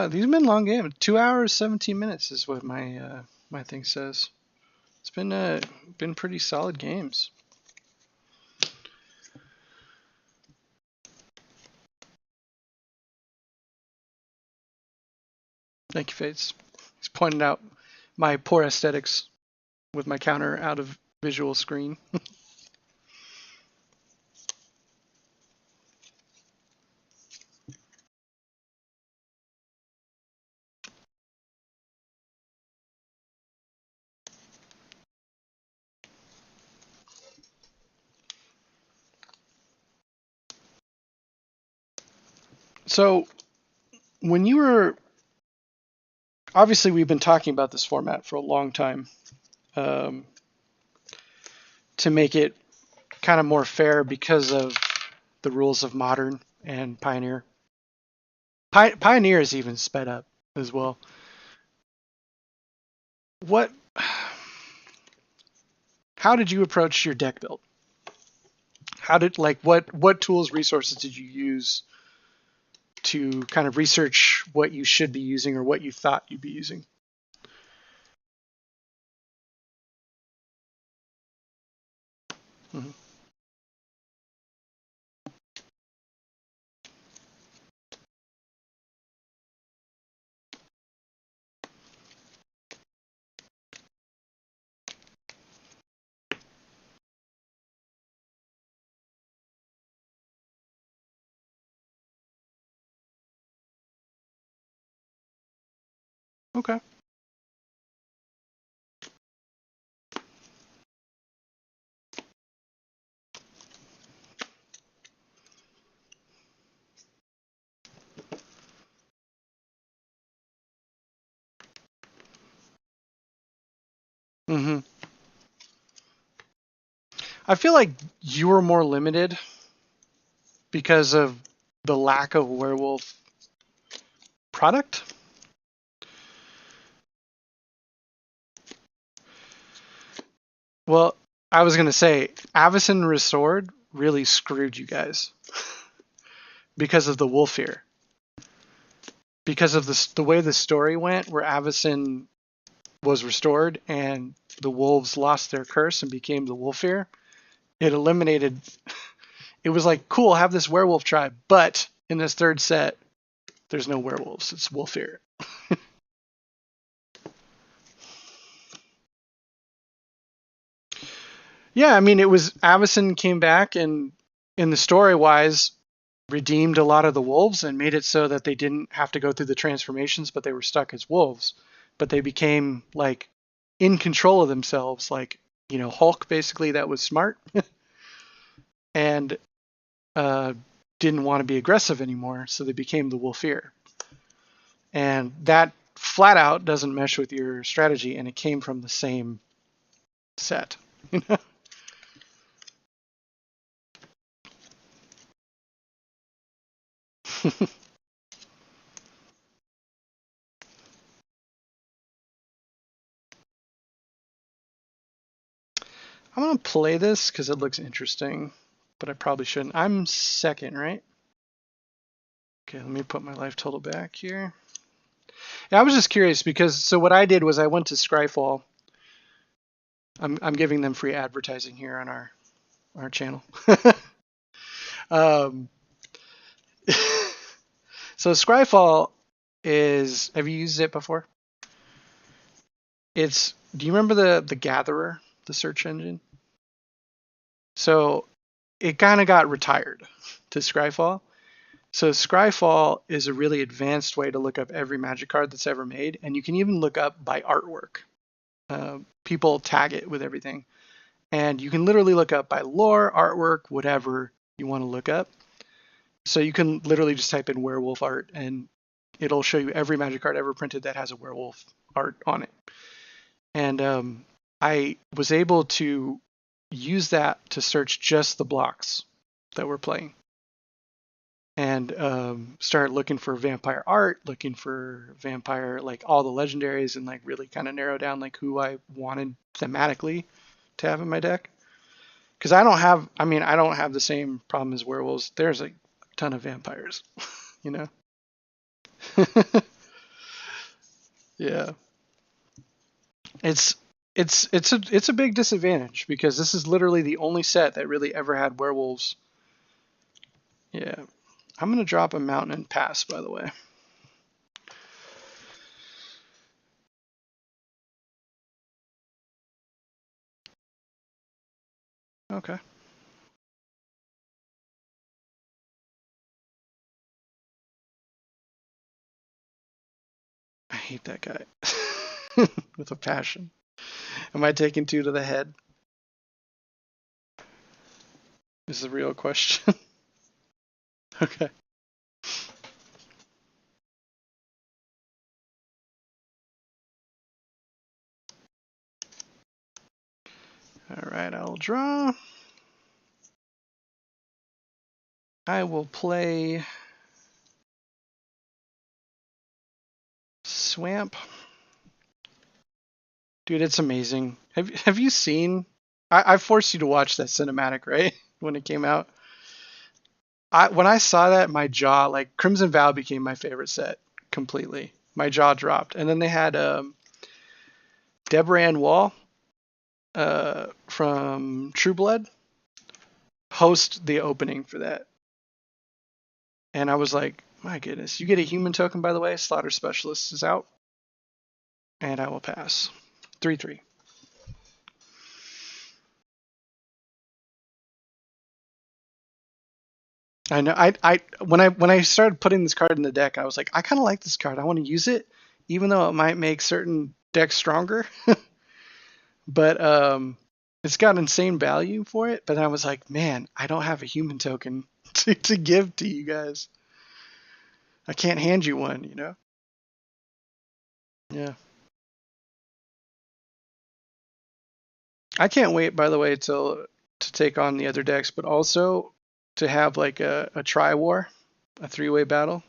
These have been long games. 2 hours, 17 minutes is what my my thing says. It's been pretty solid games. Thank you, Fates. He's pointed out my poor aesthetics with my counter out of visual screen. So when you were, obviously we've been talking about this format for a long time, to make it kind of more fair because of the rules of Modern and Pioneer. Pioneer is even sped up as well. What? How did you approach your deck build? How did what tools, resources did you use to kind of research what you should be using or what you thought you'd be using? Mm-hmm. Okay. Mm-hmm. I feel like you were more limited because of the lack of werewolf product. Well, I was going to say, Avacyn Restored really screwed you guys because of the Wolfear. Because of the way the story went, where Avacyn was restored and the wolves lost their curse and became the Wolfear, it eliminated. It was like, cool, have this werewolf tribe, but in this third set, there's no werewolves. It's Wolfear. Yeah, I mean, it was Avacyn came back and, in the story wise, redeemed a lot of the wolves and made it so that they didn't have to go through the transformations, but they were stuck as wolves. But they became like in control of themselves, like, you know, Hulk basically, that was smart and didn't want to be aggressive anymore, so they became the Wolfear. And that flat out doesn't mesh with your strategy, and it came from the same set. I'm going to play this because it looks interesting, but I probably shouldn't. I'm second, right? Okay, let me put my life total back here. Yeah, I was just curious because, so what I did was I went to Scryfall. I'm giving them free advertising here on our channel. um, so Scryfall is, have you used it before? Do you remember the Gatherer, the search engine? So it kind of got retired to Scryfall. So Scryfall is a really advanced way to look up every Magic card that's ever made, and you can even look up by artwork. People tag it with everything, and you can literally look up by lore, artwork, whatever you want to look up. So you can literally just type in werewolf art, and it'll show you every Magic card ever printed that has a werewolf art on it. And I was able to use that to search just the blocks that we're playing, and start looking for vampire art, looking for vampire, like all the legendaries, and like really kind of narrow down like who I wanted thematically to have in my deck. Because I don't have the same problem as werewolves. There's a ton of vampires, you know. Yeah, it's it's a big disadvantage because this is literally the only set that really ever had werewolves. Yeah, I'm gonna drop a mountain and pass, by the way. Okay. I hate that guy with a passion. Am I taking 2 to the head? Is the real question. Okay. All right, I'll draw. I will play Swamp. Dude, it's amazing. Have you seen? I forced you to watch that cinematic, right? When it came out. When I saw that, my jaw, like Crimson Vow became my favorite set completely. My jaw dropped. And then they had Deborah Ann Wall from True Blood host the opening for that. And I was like, my goodness. You get a human token, by the way. Slaughter Specialist is out. And I will pass. 3/3. I know. When I started putting this card in the deck, I was like, I kind of like this card. I want to use it, even though it might make certain decks stronger. But it's got insane value for it. But I was like, man, I don't have a human token to give to you guys. I can't hand you one, you know? Yeah. I can't wait, by the way, till to take on the other decks, but also to have like a tri-war, a 3-way battle.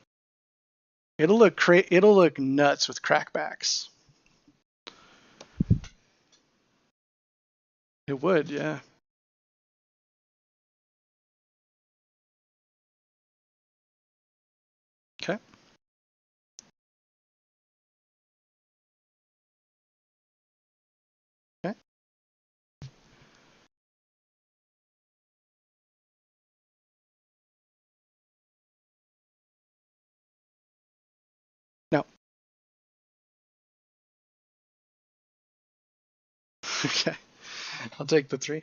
It'll look nuts with crackbacks. It would, yeah. Okay. Okay. No. Okay. I'll take the 3.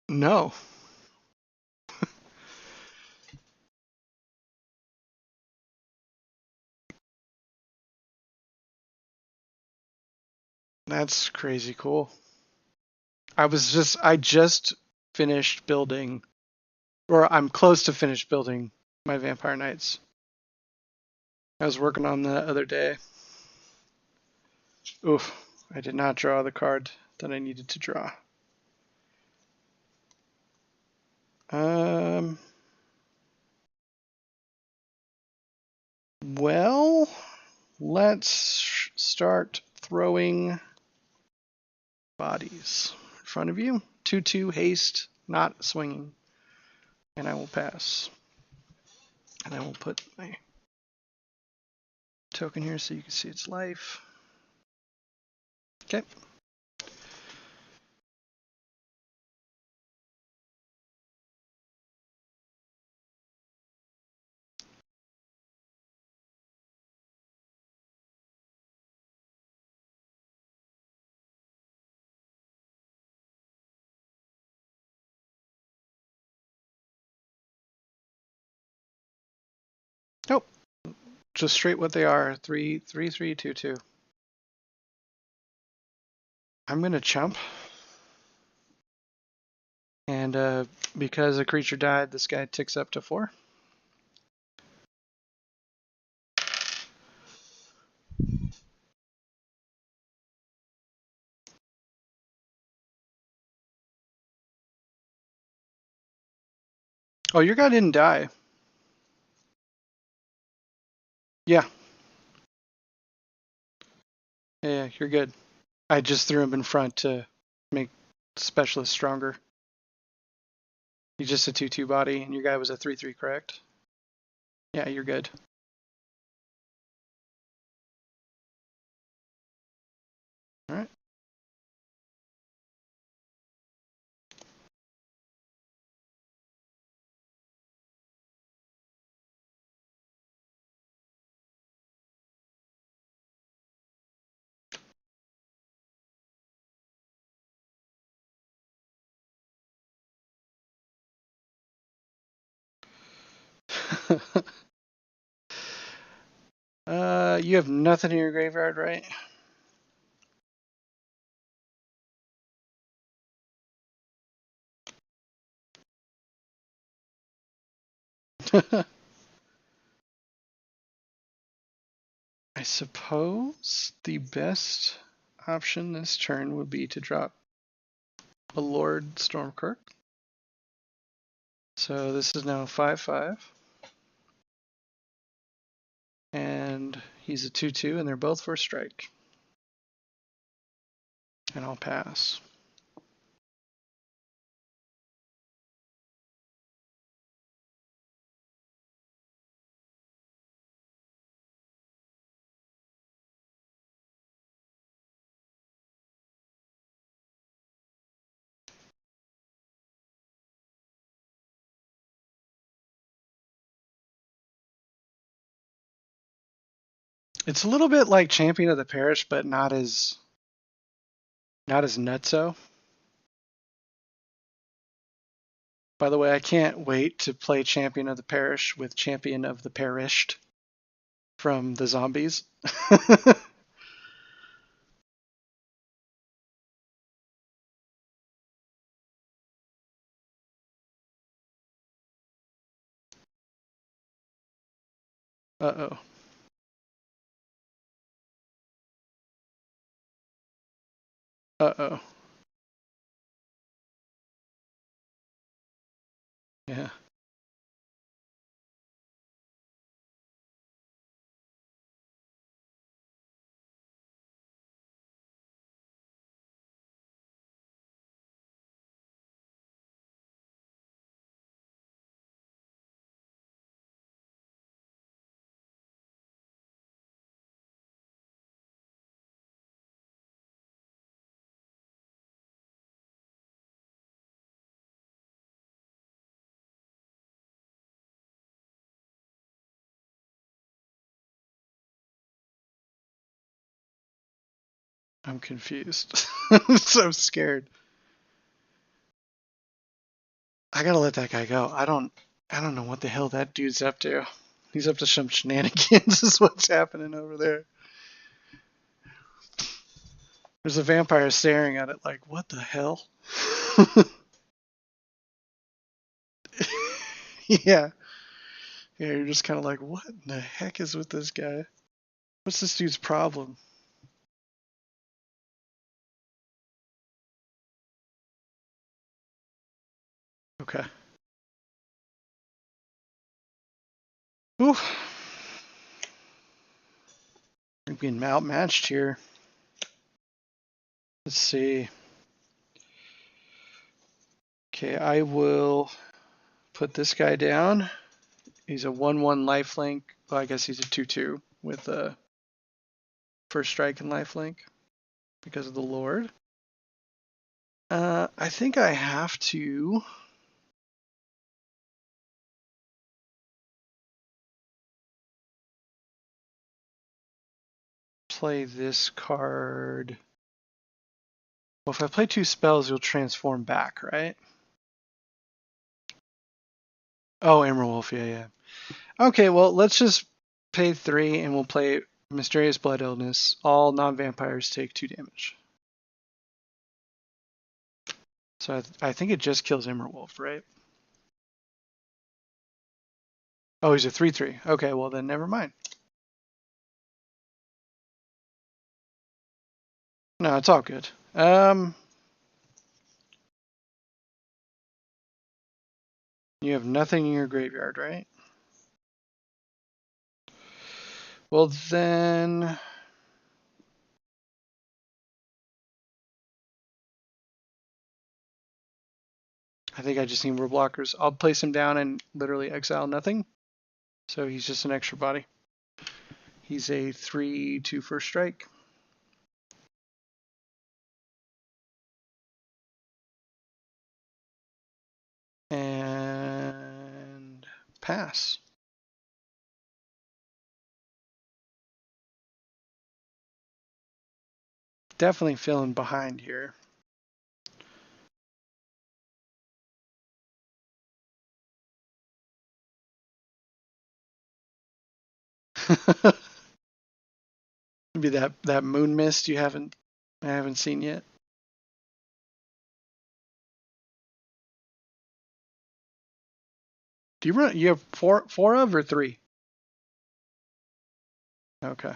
No. That's crazy cool. I just finished building, or I'm close to finished building my Vampire Knights. I was working on the other day. Oof. I did not draw the card that I needed to draw. Um, well, let's start throwing bodies in front of you. 2/2 haste, not swinging. And I will pass. And I will put my token here so you can see its life. Okay. Nope. Just straight what they are. 3, 3, 3, 2, 2. I'm gonna chump. And because a creature died, this guy ticks up to 4. Oh, your guy didn't die. Yeah. Yeah, you're good. I just threw him in front to make specialist stronger. He's just a 2/2 body, and your guy was a 3/3, correct? Yeah, you're good. All right. You have nothing in your graveyard, right? I suppose the best option this turn would be to drop a Lord Stormkirk. So this is now 5/5. And he's a 2/2, and they're both for a strike. And I'll pass. It's a little bit like Champion of the Parish, but not as nutso. By the way, I can't wait to play Champion of the Parish with Champion of the Perished from the zombies. Uh-oh. Uh-oh. Yeah. I'm confused. I'm so scared. I gotta let that guy go. I don't know what the hell that dude's up to. He's up to some shenanigans is what's happening over there. There's a vampire staring at it like, what the hell? Yeah. Yeah, you're just kind of like, what in the heck is with this guy? What's this dude's problem? Okay. Ooh. We're being outmatched here. Let's see. Okay, I will put this guy down. He's a 1/1 lifelink. Well, I guess he's a 2/2 with a first strike and lifelink because of the Lord. I think I have to play this card. Well, if I play 2 spells, you'll transform back, right? Oh, Emerald Wolf, yeah. Okay, well, let's just pay 3 and we'll play Mysterious Blood Illness. All non-vampires take 2 damage. So I think it just kills Immerwolf, right? Oh, he's a 3/3. Okay, well then never mind. No, it's all good. You have nothing in your graveyard, right? Well then, I think I just need more blockers. I'll place him down and literally exile nothing. So he's just an extra body. He's a 3/2 first strike. And pass. Definitely feeling behind here. Maybe that moon mist I haven't seen yet. Do you have four of or 3? Okay.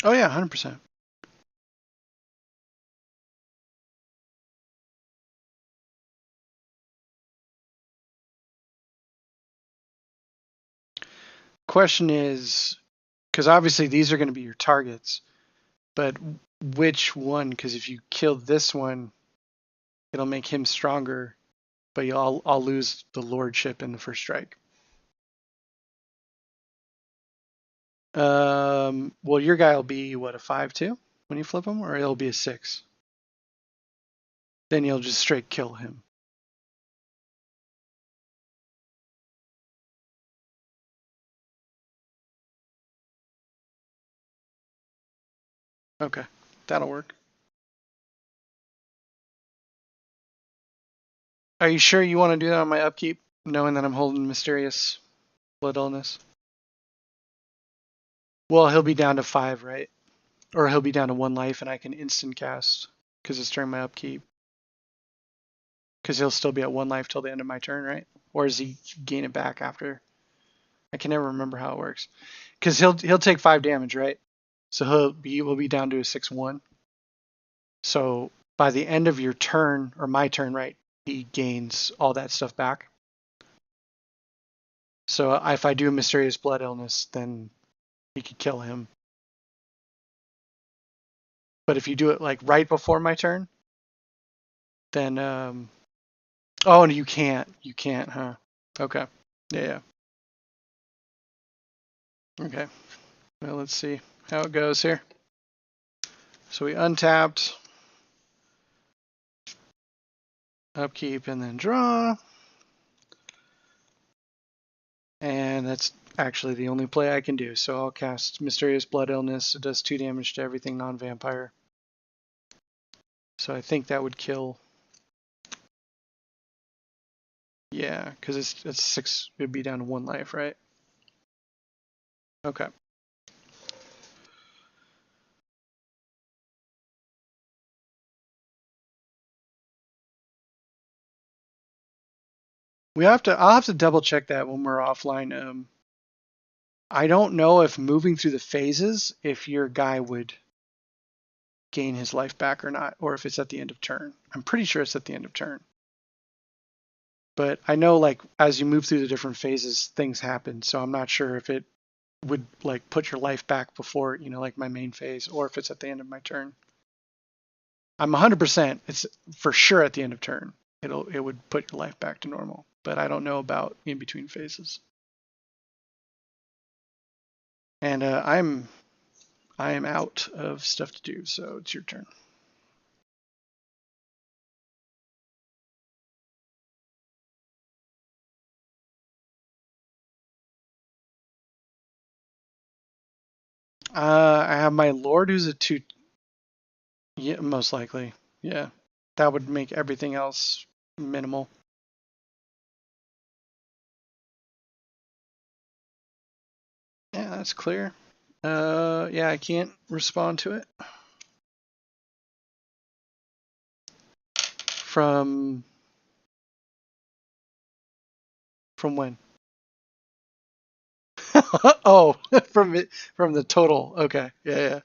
Oh yeah, 100%. Question is, because obviously these are going to be your targets, but which one? Because if you kill this one, it'll make him stronger, but I'll lose the lordship in the first strike. Well, your guy will be what, a 5/2 when you flip him, or it'll be a 6. Then you'll just straight kill him. Okay, that'll work. Are you sure you want to do that on my upkeep, knowing that I'm holding Mysterious Blood Illness? Well, he'll be down to 5, right? Or he'll be down to 1 life, and I can instant cast because it's during my upkeep. Because he'll still be at 1 life till the end of my turn, right? Or does he gain it back after? I can never remember how it works. Because he'll take 5 damage, right? So he will be down to a 6/1. So by the end of your turn, or my turn, right, he gains all that stuff back. So if I do Mysterious Blood Illness, then he could kill him. But if you do it like right before my turn, then oh, and you can't, huh? Okay, yeah. Okay, well, let's see how it goes here. So we untapped, upkeep, and then draw. And that's actually the only play I can do. So I'll cast Mysterious Blood Illness. It does 2 damage to everything non-vampire. So I think that would kill. Yeah, because it's 6. It'd be down to 1 life, right? Okay. I'll have to double check that when we're offline. I don't know if moving through the phases, if your guy would gain his life back or not, or if it's at the end of turn. I'm pretty sure it's at the end of turn. But I know, like, as you move through the different phases, things happen. So I'm not sure if it would like put your life back before, like my main phase, or if it's at the end of my turn. I'm 100%. It's for sure at the end of turn. It would put your life back to normal. But I don't know about in between phases. And I am out of stuff to do, so it's your turn. I have my Lord, who's a 2. Yeah, most likely. Yeah. That would make everything else minimal. Yeah, that's clear. Yeah, I can't respond to it. From when? Oh, from the total. Okay, yeah.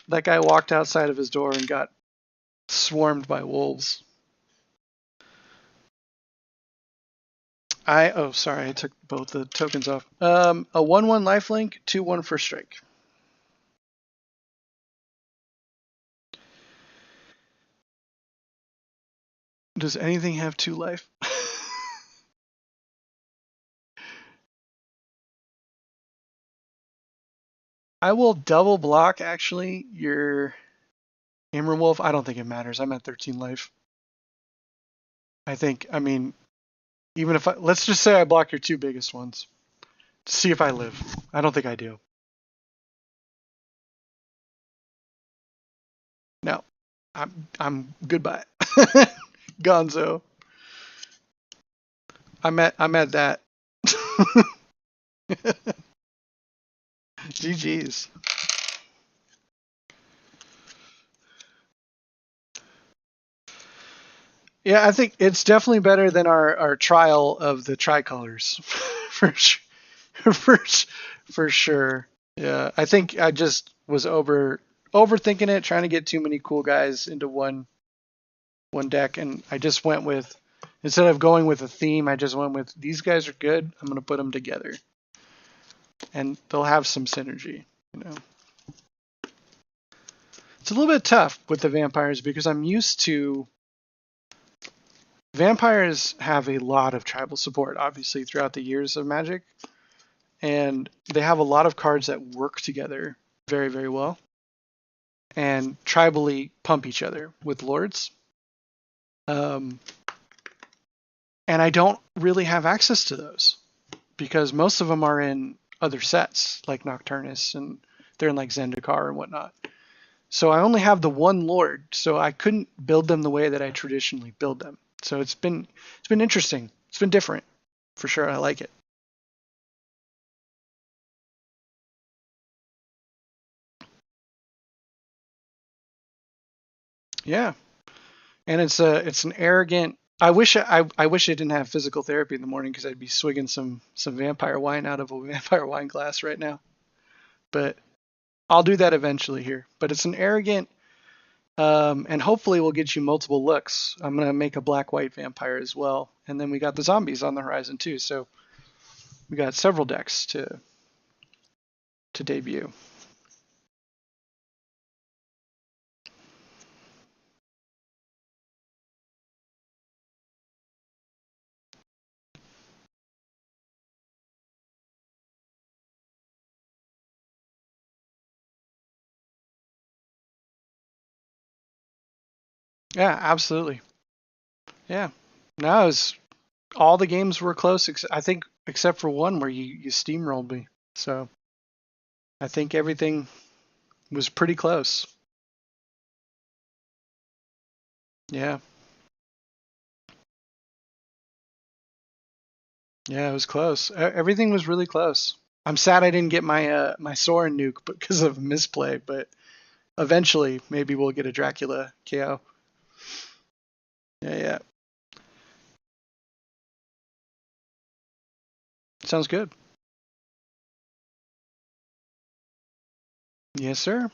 That guy walked outside of his door and got swarmed by wolves. Oh, sorry, I took both the tokens off. A 1/1 lifelink, 2/1 for strike. Does anything have 2 life? I will double block actually your Hammer Wolf. I don't think it matters. I'm at 13 life. I mean, even if let's just say I block your 2 biggest ones. See if I live. I don't think I do. No. I'm goodbye. Gonzo. I'm at that. GG's. Yeah, I think it's definitely better than our trial of the tricolors. for for sure. Yeah, I think I just was overthinking it, trying to get too many cool guys into one deck, and I just went with, instead of going with a theme, I just went with these guys are good. I'm gonna put them together, and they'll have some synergy. It's a little bit tough with the vampires because I'm used to. Vampires have a lot of tribal support, obviously, throughout the years of Magic, and they have a lot of cards that work together very, very well, and tribally pump each other with lords. And I don't really have access to those because most of them are in other sets like Nocturnus, and they're in like Zendikar and whatnot. So I only have the one lord, so I couldn't build them the way that I traditionally build them. So it's been interesting. It's been different, for sure. I like it. Yeah, and it's an arrogant. I wish I didn't have physical therapy in the morning because I'd be swigging some vampire wine out of a vampire wine glass right now. But I'll do that eventually here. But it's an arrogant, and hopefully we'll get you multiple looks. I'm gonna make a black-white vampire as well, and then we got the zombies on the horizon too. So we got several decks to debut. Yeah, absolutely. Yeah. No, all the games were close. I think except for one where you steamrolled me. So I think everything was pretty close. Yeah. Yeah, it was close. Everything was really close. I'm sad I didn't get my Sorin nuke because of misplay, but eventually maybe we'll get a Dracula KO. Yeah. Sounds good. Yes, sir.